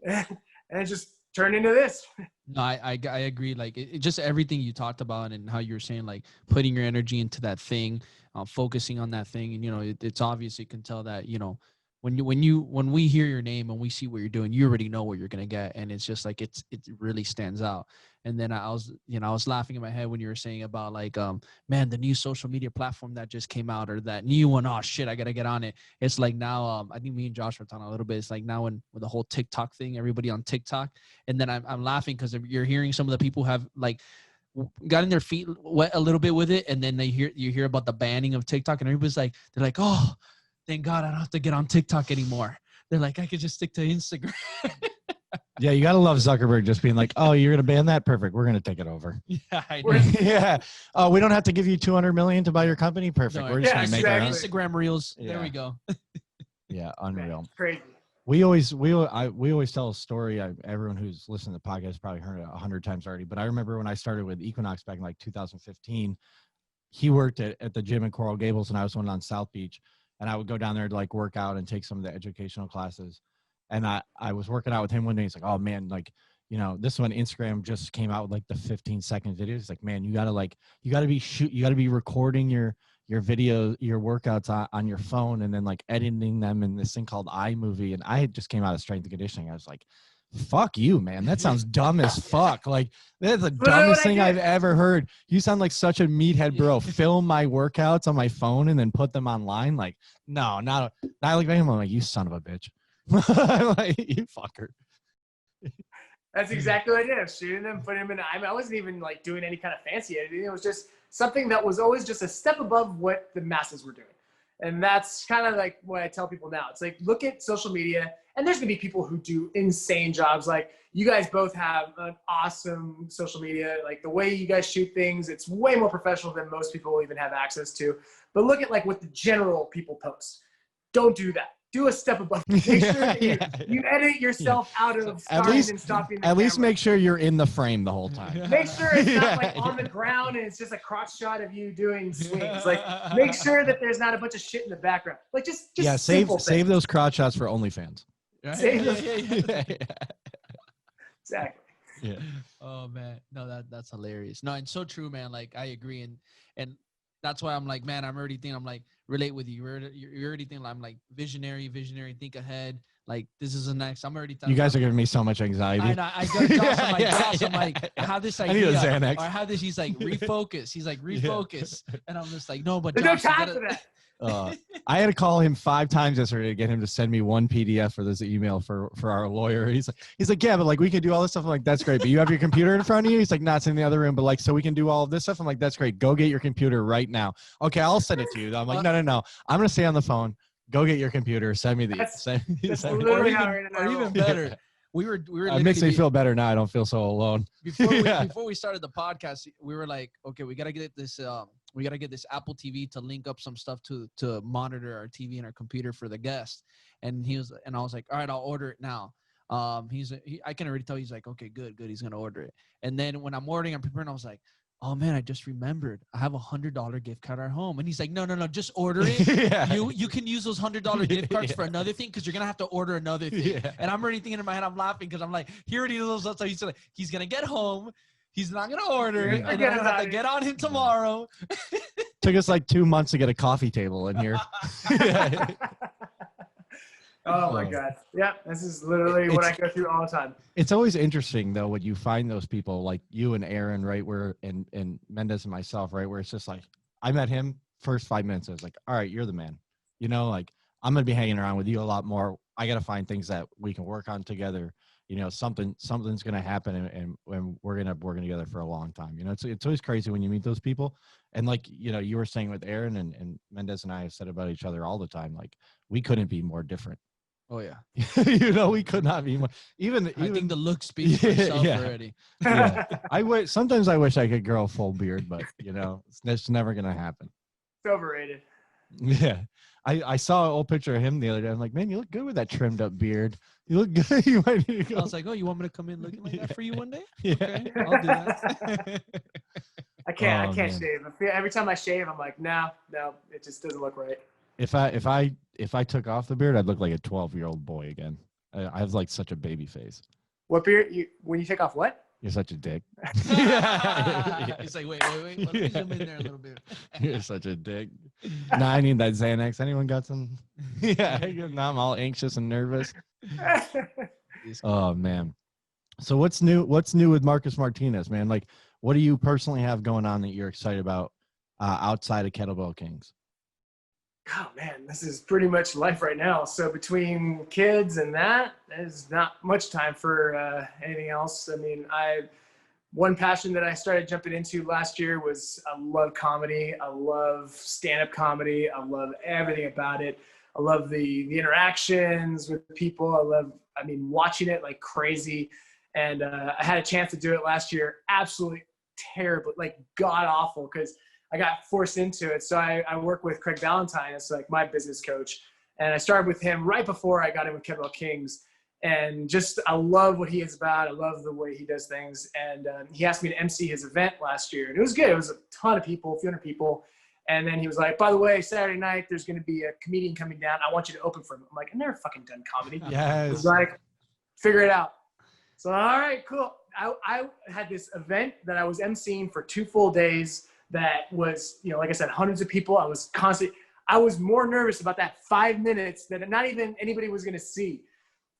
And it just turned into this. No, I agree. Like it just everything you talked about and how you were saying, like putting your energy into that thing, focusing on that thing. And, you know, it's obvious you can tell that, you know, when we hear your name and we see what you're doing, you already know what you're going to get. And it's just like, it really stands out. And then I was laughing in my head when you were saying about like, man, the new social media platform that just came out, or that new one, oh shit, I got to get on it. It's like now, I think me and Josh were talking a little bit. It's like now when with the whole TikTok thing, everybody on TikTok. And then I'm laughing because you're hearing some of the people have like gotten their feet wet a little bit with it. And then you hear about the banning of TikTok, and everybody's like, they're like, oh, thank God I don't have to get on TikTok anymore. They're like, I could just stick to Instagram. Yeah, you got to love Zuckerberg just being like, oh, you're going to ban that? Perfect. We're going to take it over. Yeah, I know. Yeah. Oh, we don't have to give you $200 million to buy your company? Perfect. No, We're just going to make our own. Instagram Reels. Yeah. There we go. Yeah, unreal. Crazy. We always tell a story. Everyone who's listened to the podcast has probably heard it 100 times already. But I remember when I started with Equinox back in like 2015, he worked at the gym in Coral Gables, and I was one on South Beach. And I would go down there to like work out and take some of the educational classes. And I was working out with him one day. He's like, oh man, like, you know, this one Instagram just came out with like the 15-second videos. He's like, man, you gotta be recording your video, your workouts on your phone, and then like editing them in this thing called iMovie. And I just came out of strength and conditioning. I was like, fuck you, man. That sounds dumb as fuck. Like, that's the dumbest thing I've ever heard. You sound like such a meathead, bro. Film my workouts on my phone and then put them online. Like, no, not like him. I'm like, you son of a bitch. Like, you fucker. That's exactly what I did. I was shooting them, putting them in. I wasn't even like doing any kind of fancy editing. It was just something that was always just a step above what the masses were doing. And that's kind of like what I tell people now. It's like, look at social media, and there's gonna be people who do insane jobs. Like, you guys both have an awesome social media. Like, the way you guys shoot things, it's way more professional than most people even have access to. But look at like what the general people post. Don't do that. Do a step above. Make sure that you edit yourself out of starting and stopping the At least camera. make sure you're in the frame the whole time. Make sure it's not like on the ground and it's just a crotch shot of you doing swings. Like, make sure that there's not a bunch of shit in the background. Like, just save those crotch shots for OnlyFans. Right? Save those. Exactly. Yeah. Oh man, no, that's hilarious. No, and so true, man. Like, I agree, and that's why I'm like, man, I'm already thinking, I'm like, relate with you. You're already thinking, I'm like, visionary, think ahead. Like, this is the next. I'm already. You guys are giving me so much anxiety. I go to Josh. I'm like, Josh, I'm like, I have this idea. I need a Xanax. Or I have this. He's like, refocus. He's like, refocus. And I'm just like, no, but There's Josh, no time for that. I had to call him 5 times yesterday to get him to send me one PDF for this email for our lawyer. He's like, yeah, but like, we could do all this stuff. I'm like, that's great. But you have your computer in front of you? He's like, no, it's in the other room. But like, so we can do all of this stuff. I'm like, that's great. Go get your computer right now. Okay, I'll send it to you. I'm like, no. I'm going to stay on the phone. Go get your computer. Send me the. That's send literally or even better. We were. It makes me feel better now. I don't feel so alone. Before we started the podcast, we were like, okay, we gotta get this. We gotta get this Apple TV to link up some stuff to monitor our TV and our computer for the guest. And I was like, all right, I'll order it now. I can already tell he's like, okay, good. He's gonna order it. And then when I'm preparing, I was like, oh man, I just remembered I have $100 gift card at home. And he's like, no, just order it. Yeah. You can use those $100 gift cards for another thing, because you're gonna have to order another thing. Yeah. And I'm already thinking in my head, I'm laughing because I'm like, he already knows that's how he's gonna get home. He's not gonna order it. And then I have to get on him tomorrow. Took us like 2 months to get a coffee table in here. Oh my God. Yeah, this is literally what I go through all the time. It's always interesting though when you find those people like you and Aaron, right? And Mendez and myself, right? Where it's just like, I met him first 5 minutes. I was like, all right, you're the man. You know, like I'm going to be hanging around with you a lot more. I got to find things that we can work on together. You know, something's going to happen, and we're going to be working together for a long time. You know, it's always crazy when you meet those people. And like, you know, you were saying with Aaron and Mendez and I have said about each other all the time, like we couldn't be more different. Oh yeah. You know, we could not be more. Even I think the look speaks for itself already. Yeah. Sometimes I wish I could grow a full beard, but you know, it's never going to happen. It's overrated. Yeah. I saw an old picture of him the other day. I'm like, man, you look good with that trimmed up beard. You look good. You might need to go. I was like, oh, you want me to come in looking like that for you one day? Yeah. Okay, I'll do that. I can't Oh, man. shave. Every time I shave, I'm like, no, it just doesn't look right. If I took off the beard, I'd look like a 12-year-old boy again. I have like such a baby face. What beard? When you take off what? You're such a dick. It's like, wait. Let me zoom in there a little bit. You're such a dick. No, I need that Xanax. Anyone got some? Yeah. Now I'm all anxious and nervous. Oh man. So what's new with Marcus Martinez, man? Like, what do you personally have going on that you're excited about outside of Kettlebell Kings? Oh man, this is pretty much life right now. So between kids and that, there's not much time for anything else. I mean, one passion that I started jumping into last year was I love comedy. I love stand-up comedy. I love everything about it. I love the interactions with people. I mean, watching it like crazy. And I had a chance to do it last year. Absolutely terrible, like god awful, because I got forced into it. So I work with Craig Valentine. It's like my business coach. And I started with him right before I got in with Kettlebell Kings. And just, I love what he is about. I love the way he does things. And he asked me to MC his event last year. And it was good. It was a ton of people, a few hundred people. And then he was like, by the way, Saturday night, there's going to be a comedian coming down. I want you to open for him. I'm like, I've never fucking done comedy. Yes. He was like, figure it out. So, all right, cool. I had this event that I was MCing for 2 full days. That was, you know, like I said, hundreds of people. I was more nervous about that 5 minutes that not even anybody was going to see.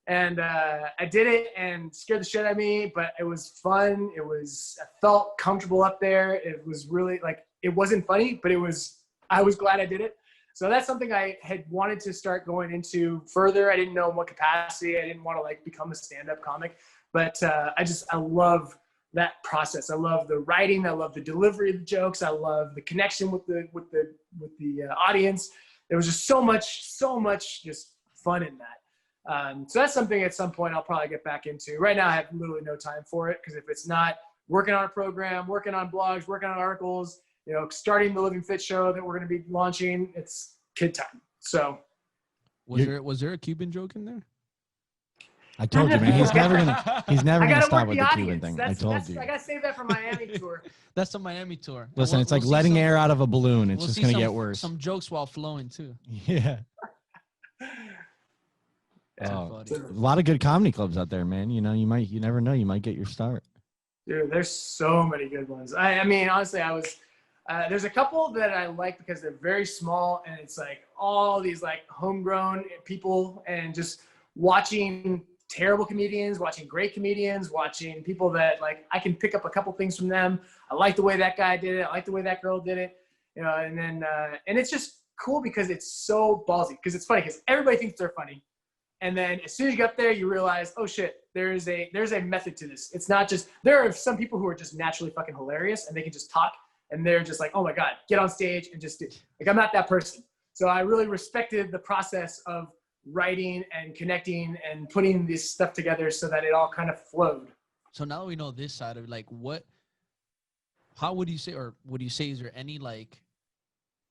And I did it and scared the shit out of me, but it was fun. I felt comfortable up there. It was really like, it wasn't funny, but I was glad I did it. So that's something I had wanted to start going into further. I didn't know in what capacity. I didn't want to like become a stand-up comic, but I love that process. I love the writing. I love the delivery of the jokes. I love the connection with the audience. There was just so much just fun in that. So that's something at some point I'll probably get back into. Right now I have literally no time for it, because if it's not working on a program, working on blogs, working on articles, you know, starting the Living Fit show that we're going to be launching, it's kid time. So was there a Cuban joke in there? I told you, man. He's never gonna stop with the Cuban thing. I told you. I gotta save that for Miami tour. That's the Miami tour. Listen, it's like letting air out of a balloon. It's just gonna get worse. Some jokes while flowing too. Yeah. A lot of good comedy clubs out there, man. You know, you never know. You might get your start. Dude, there's so many good ones. I mean, honestly, there's a couple that I like because they're very small, and it's like all these like homegrown people, and just watching terrible comedians, watching great comedians, watching people that like I can pick up a couple things from them. I like the way that guy did it. I like the way that girl did it. You know, and then and it's just cool because it's so ballsy. Because it's funny because everybody thinks they're funny, and then as soon as you get up there, you realize, oh shit, there's a method to this. It's not just, there are some people who are just naturally fucking hilarious and they can just talk, and they're just like, oh my god, get on stage and just do. Like, I'm not that person. So I really respected the process of writing and connecting and putting this stuff together so that it all kind of flowed. So now we know this side of like how would you say, or would you say, is there any like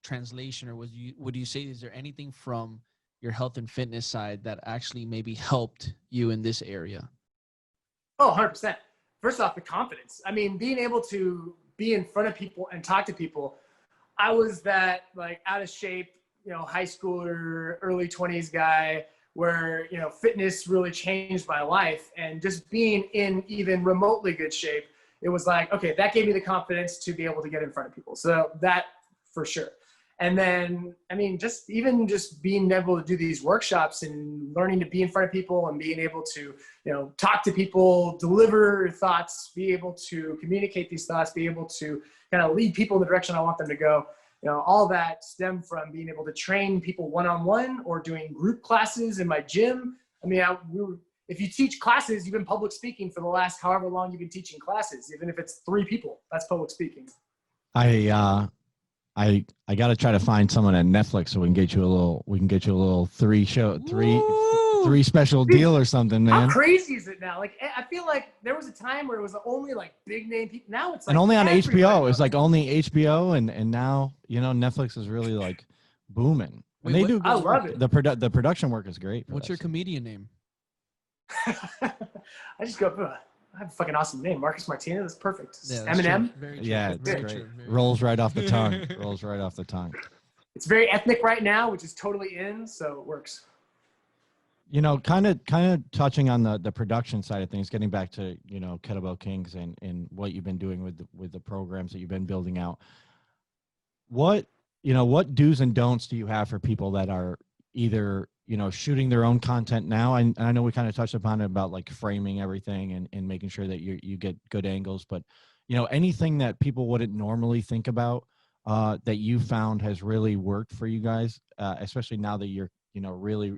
translation, or would you say, is there anything from your health and fitness side that actually maybe helped you in this area? Oh, 100%. First off, the confidence. I mean, being able to be in front of people and talk to people. I was that like out of shape, you know, high schooler, early 20s guy where, you know, fitness really changed my life. And just being in even remotely good shape, it was like, okay, that gave me the confidence to be able to get in front of people. So that for sure. And then, I mean, just being able to do these workshops and learning to be in front of people and being able to, you know, talk to people, deliver thoughts, be able to communicate these thoughts, be able to kind of lead people in the direction I want them to go. all that stemmed from being able to train people one-on-one or doing group classes in my gym. I mean, if you teach classes, you've been public speaking for the last however long you've been teaching classes. Even if it's 3 people, that's public speaking. I got to try to find someone at Netflix so we can get you a little three special deal or something, man. How crazy is it now? Like, I feel like there was a time where it was only like big name people. Now it's like, and only on HBO. It's like only HBO, and now Netflix is really like booming. And they do. I love it. The production work is great. What's your comedian name? I just go. I have a fucking awesome name, Marcus Martinez. That's perfect. Yeah, Eminem. Yeah, it's great. Rolls right off the tongue. Rolls right off the tongue. It's very ethnic right now, which is totally in, so it works. Kind of touching on the production side of things, getting back to Kettlebell Kings and what you've been doing with the programs that you've been building out. What do's and don'ts do you have for people that are either shooting their own content now? And I know we kind of touched upon it about like framing everything and making sure that you get good angles, but anything that people wouldn't normally think about that you found has really worked for you guys, especially now that you're really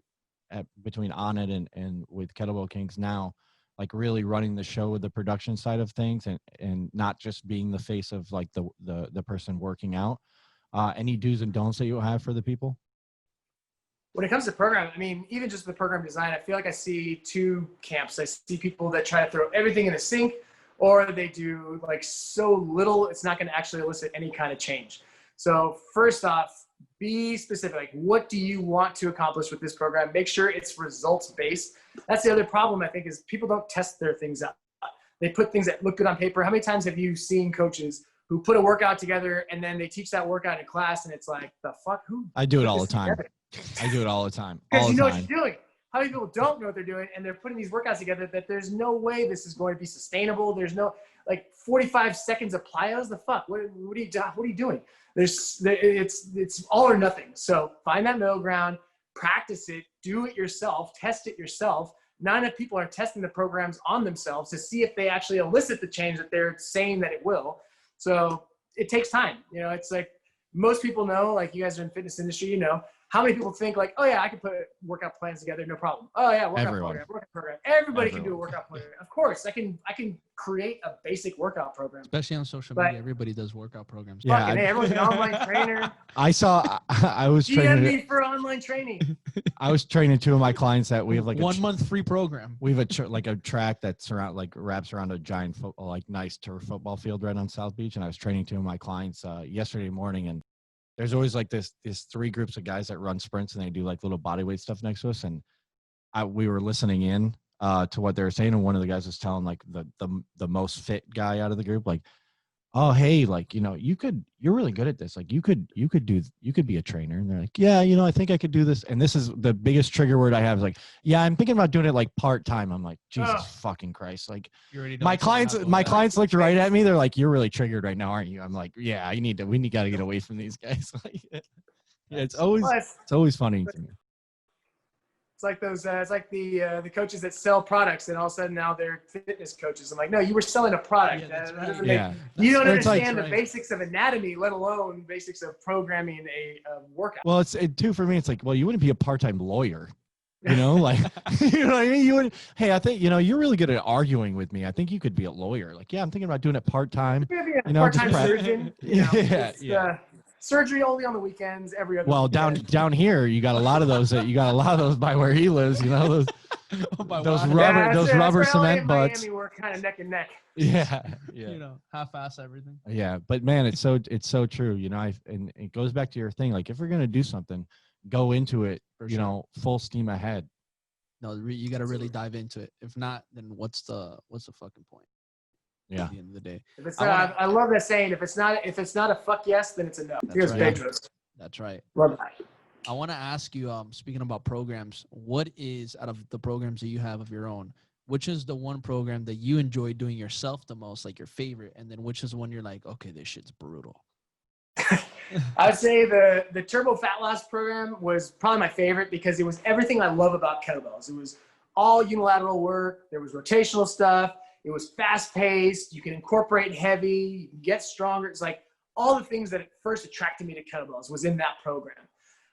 between On It and with Kettlebell Kings now, like really running the show with the production side of things and not just being the face of like the person working out. Any do's and don'ts that you have for the people? When it comes to program, I mean, even just the program design, I feel like I see 2 camps. I see people that try to throw everything in a sink, or they do like so little, it's not going to actually elicit any kind of change. So first off, be specific. Like, what do you want to accomplish with this program? Make sure it's results-based. That's the other problem, I think, is people don't test their things out. They put things that look good on paper. How many times have you seen coaches who put a workout together and then they teach that workout in class and it's like, the fuck? I do it all the time. I do it all the time. Because you know what you're doing. How many people don't know what they're doing, and they're putting these workouts together that there's no way this is going to be sustainable. There's no, like, 45 seconds of plyos. The fuck? What are you doing? It's all or nothing. So find that middle ground, practice it, do it yourself, test it yourself. Not enough people are testing the programs on themselves to see if they actually elicit the change that they're saying that it will. So it takes time. It's like most people know, like you guys are in the fitness industry, how many people think like, oh yeah, I can put workout plans together, no problem. Oh yeah, workout program. Everybody can do a workout plan. Of course, I can create a basic workout program. Especially on social media, everybody does workout programs. Yeah, everyone's an online trainer. I was training DM me for online training. I was training 2 of my clients that we have like 1 month free program. We have a track that's wraps around a giant nice turf football field right on South Beach, and I was training 2 of my clients yesterday morning, and there's always like this 3 groups of guys that run sprints and they do like little bodyweight stuff next to us. And we were listening in to what they were saying. And one of the guys was telling like the most fit guy out of the group, like, oh, hey, like, you're really good at this. Like you could be a trainer. And they're like, yeah, I think I could do this. And this is the biggest trigger word I have is like, yeah, I'm thinking about doing it like part-time. I'm like, Jesus fucking Christ. Like my clients looked right at me. They're like, you're really triggered right now, aren't you? I'm like, yeah, we got to get away from these guys. Yeah, it's always funny to me. It's like those. It's like the coaches that sell products, and all of a sudden now they're fitness coaches. I'm like, no, you were selling a product. You don't understand the basics of anatomy, let alone basics of programming a workout. Well, for me, it's like, well, you wouldn't be a part-time lawyer, like, you know what I mean? You would. Hey, I think you're really good at arguing with me. I think you could be a lawyer. Like, yeah, I'm thinking about doing it part-time. Part-time surgeon. Surgery only on the weekends, every other weekend. down here, you got a lot of those. By where he lives, those rubber cement butts. Miami, we're kind of neck and neck. Yeah. Half-ass everything. Yeah, but man, it's so true. And it goes back to your thing. Like if we're gonna do something, go into it. Full steam ahead. No, you got to really dive into it. If not, then what's the fucking point? Yeah. At the end of the day, if it's not, I love that saying. If it's not a fuck yes, then it's a no. Here's Pedro's. That's right. Love that. I want to ask you, speaking about programs, what is, out of the programs that you have of your own, which is the one program that you enjoy doing yourself the most, like your favorite, and then which is one you're like, okay, this shit's brutal? I would say the Turbo Fat Loss program was probably my favorite because it was everything I love about kettlebells. It was all unilateral work. There was rotational stuff. It was fast paced. You can incorporate heavy, you can get stronger. It's like all the things that at first attracted me to kettlebells was in that program.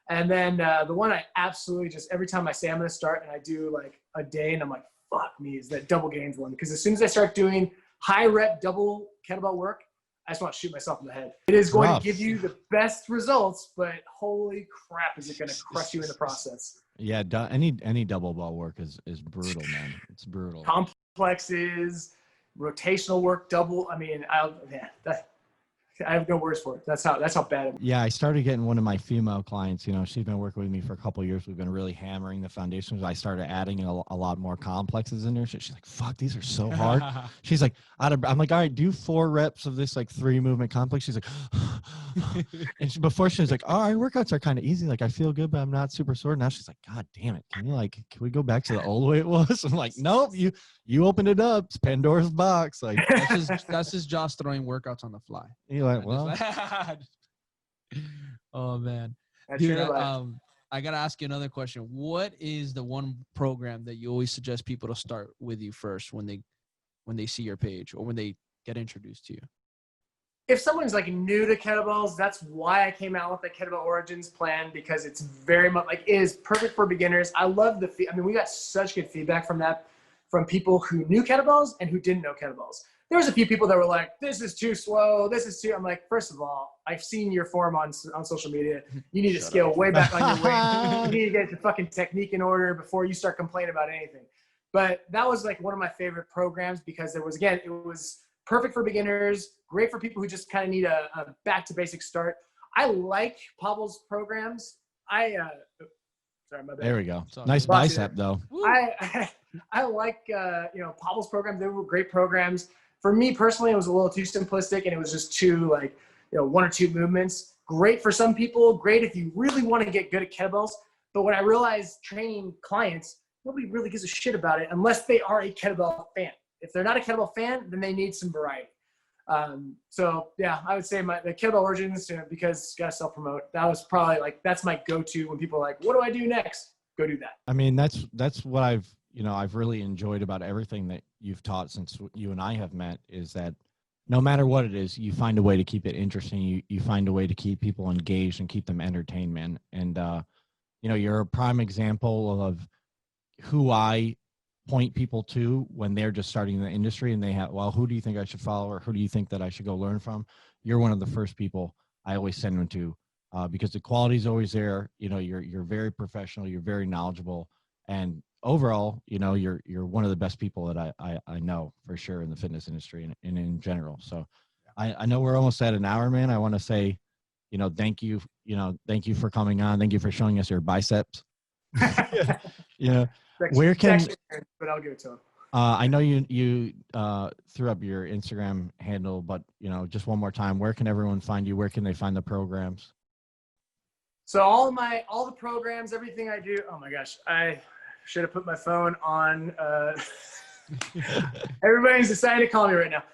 And then the one I absolutely just, every time I say I'm going to start and I do like a day and I'm like, fuck me, is that double gains one. Because as soon as I start doing high rep double kettlebell work, I just want to shoot myself in the head. It is going to give you the best results, but holy crap, is it going to crush you in the process. Yeah, any double ball work is brutal, man. It's brutal. Complexes, rotational work, double. I mean, I have no words for it. That's how bad it is. Yeah, I started getting one of my female clients, you know, she's been working with me for a couple of years. We've been really hammering the foundations. I started adding a lot more complexes in there. She's like, fuck, these are so hard. She's like, I'm like, all right, do 4 reps of this like 3 movement complex. She's like, and before she was like, all right, workouts are kind of easy. Like I feel good, but I'm not super sore. Now she's like, God damn it. Can we go back to the old way it was? I'm like, nope, you opened it up. It's Pandora's box. Like that's just Josh throwing workouts on the fly. You're like, well, oh man, dude, I gotta ask you another question. What is the one program that you always suggest people to start with you first when they see your page or when they get introduced to you? If someone's like new to kettlebells, that's why I came out with the Kettlebell Origins plan, because it's very much like, it is perfect for beginners. I love we got such good feedback from that, from people who knew kettlebells and who didn't know kettlebells. There was a few people that were like, this is too slow. This is too, I'm like, first of all, I've seen your form on social media. You need to scale way back on your weight. You need to get your fucking technique in order before you start complaining about anything. But that was like one of my favorite programs, because it was perfect for beginners, great for people who just kind of need a back to basic start. I like Pavel's programs. Sorry, my bad. There we go. Nice bicep though. I like, Pavel's programs. They were great programs. For me personally, it was a little too simplistic, and it was just too 1 or 2 movements. Great for some people. Great if you really want to get good at kettlebells. But when I realized training clients, nobody really gives a shit about it unless they are a kettlebell fan. If they're not a kettlebell fan, then they need some variety. So yeah, I would say the Kettlebell Origins, because gotta self-promote. That was probably that's my go-to when people are like, what do I do next? Go do that. I mean, that's what I've really enjoyed about everything that you've taught since you and I have met, is that no matter what it is, you find a way to keep it interesting. You find a way to keep people engaged and keep them entertained, man. And, you're a prime example of who I point people to when they're just starting in the industry and they have, well, who do you think I should follow, or who do you think that I should go learn from? You're one of the first people I always send them to, because the quality is always there. You're very professional, you're very knowledgeable, and overall, you're one of the best people that I know for sure in the fitness industry and in general. So I know we're almost at an hour, man. I want to say, thank you. Thank you for coming on. Thank you for showing us your biceps. Where can, but I'll give it to him. I know you threw up your Instagram handle, but just one more time, where can everyone find you? Where can they find the programs? So all the programs, everything I do. Oh my gosh, I should have put my phone on. Everybody's decided to call me right now.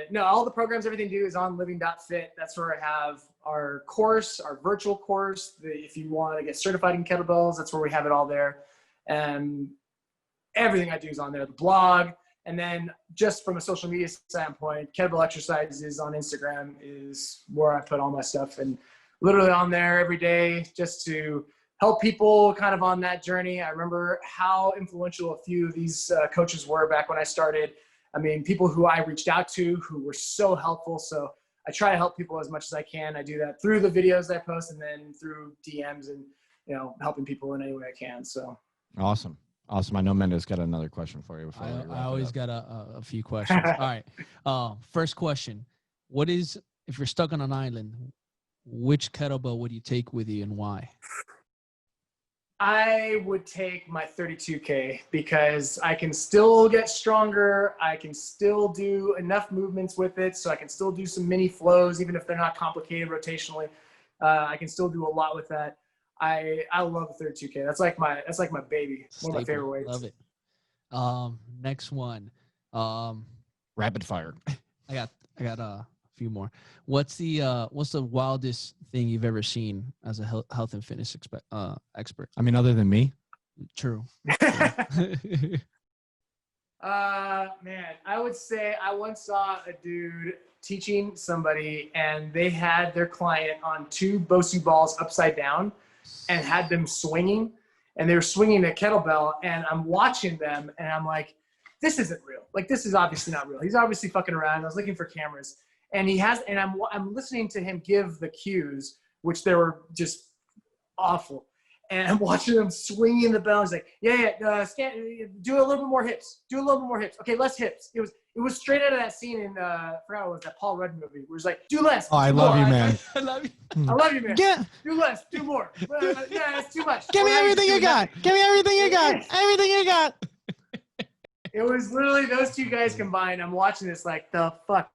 No, all the programs, everything I do is on living.fit. That's where I have our course, our virtual course. If you want to get certified in kettlebells, that's where we have it all there. Everything I do is on there, the blog. And then just from a social media standpoint, Kettlebell Exercises on Instagram is where I put all my stuff, and literally on there every day just to help people kind of on that journey. I remember how influential a few of these coaches were back when I started. I mean, people who I reached out to who were so helpful. So I try to help people as much as I can. I do that through the videos I post and then through DMs and, helping people in any way I can. So. Awesome. I know Mendes got another question for you. I always got a few questions. All right. First question. If you're stuck on an island, which kettlebell would you take with you and why? I would take my 32K because I can still get stronger. I can still do enough movements with it. So I can still do some mini flows, even if they're not complicated rotationally. I can still do a lot with that. I love the 32K. That's like my baby. One of my favorite weights. Love it. Next one. Rapid fire. I got a few more. What's the wildest thing you've ever seen as a health and fitness expert? I mean, other than me. True. Man, I would say I once saw a dude teaching somebody, and they had their client on 2 Bosu balls upside down and had them swinging, and they were swinging a kettlebell, and I'm watching them and I'm like, this isn't real. Like, this is obviously not real. He's obviously fucking around. I was looking for cameras, and I'm listening to him give the cues, which they were just awful. And I'm watching him swinging the bell. He's like, do a little bit more hips. Do a little bit more hips. Okay, less hips. It was straight out of that scene in, I forgot what it was, that Paul Rudd movie, where he's like, do less. Oh, I love you, man. I love you. I love you, man. Yeah. Do less. Do more. Yeah, that's too much. Give me everything you got. Give me everything you got. Everything you got. It was literally those 2 guys combined. I'm watching this like, the fuck.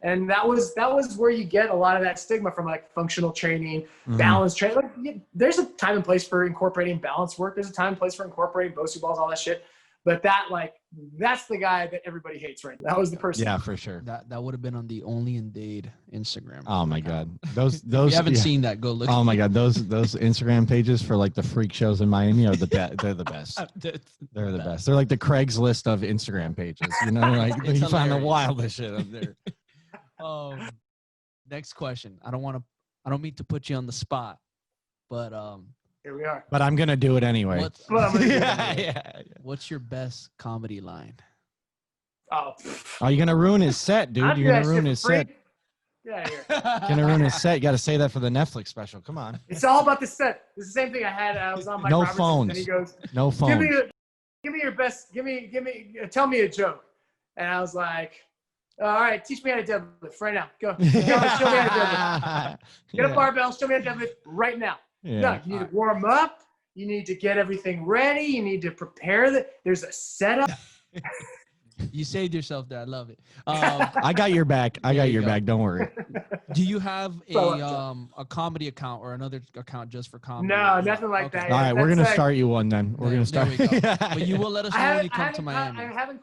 And that was where you get a lot of that stigma from, like functional training, balance training. Like, there's a time and place for incorporating balance work. There's a time and place for incorporating Bosu balls, all that shit. But that's the guy that everybody hates right now. That was the person. Yeah, for sure. That would have been on the Only in Dade Instagram. Oh my God. Those If you haven't seen that, go look. Oh my God. Those Instagram pages for like the freak shows in Miami are they're the best. They're the best. They're like the Craigslist of Instagram pages. You know, like you find the wildest shit up there. Next question. I don't mean to put you on the spot, but Here we are. But I'm gonna do it anyway. What's your best comedy line? Oh, you're gonna ruin his set, dude. You're gonna ruin his set. Yeah, here. Gonna ruin his set. You got to say that for the Netflix special. Come on. It's all about the set. It's the same thing I had. I was on Mike No Robertson, phones. and he goes, No phone. give me your best. Tell me a joke. And I was like, all right, teach me how to deadlift right now. Go. Show me how to deadlift. Get a barbell. Show me how to deadlift right now. Yeah. No, you need to warm up. You need to get everything ready. You need to prepare. There's a setup. You saved yourself there. I love it. I got your back. I got your back. Don't worry. Do you have a comedy account or another account just for comedy? No, nothing like that. All right, we're gonna start you one then. We're gonna start. There we go. But you will let us know when you come to Miami. I haven't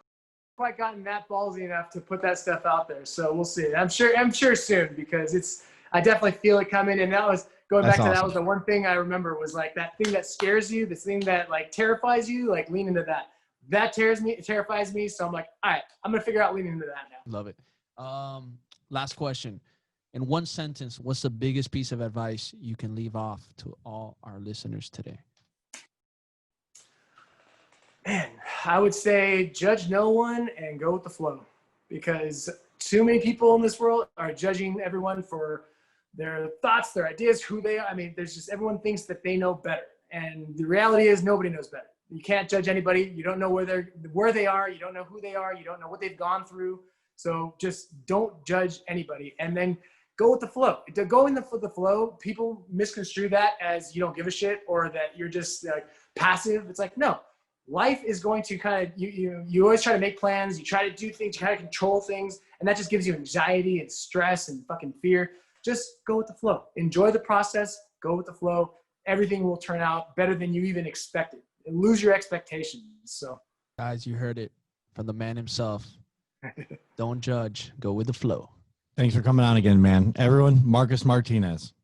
quite gotten that ballsy enough to put that stuff out there, so we'll see. I'm sure soon, because I definitely feel it coming. And that was going back to that was the one thing I remember was like that thing that scares you, this thing that like terrifies you, like lean into that. That terrifies me. So I'm like, all right, I'm gonna figure out leaning into that now. Love it. Last question. In one sentence, what's the biggest piece of advice you can leave off to all our listeners today? Man, I would say judge no one and go with the flow, because too many people in this world are judging everyone for their thoughts, their ideas, who they are. I mean, there's just everyone thinks that they know better, and the reality is nobody knows better. You can't judge anybody. You don't know where they are. You don't know who they are. You don't know what they've gone through. So just don't judge anybody, and then go with the flow. To go in with the flow, people misconstrue that as you don't give a shit or that you're just like passive. It's like, no, life is going to kind of, you always try to make plans. You try to do things, you try to control things, and that just gives you anxiety and stress and fucking fear. Just go with the flow. Enjoy the process. Go with the flow. Everything will turn out better than you even expected. And lose your expectations. So, guys, you heard it from the man himself. Don't judge. Go with the flow. Thanks for coming on again, man. Everyone, Marcus Martinez.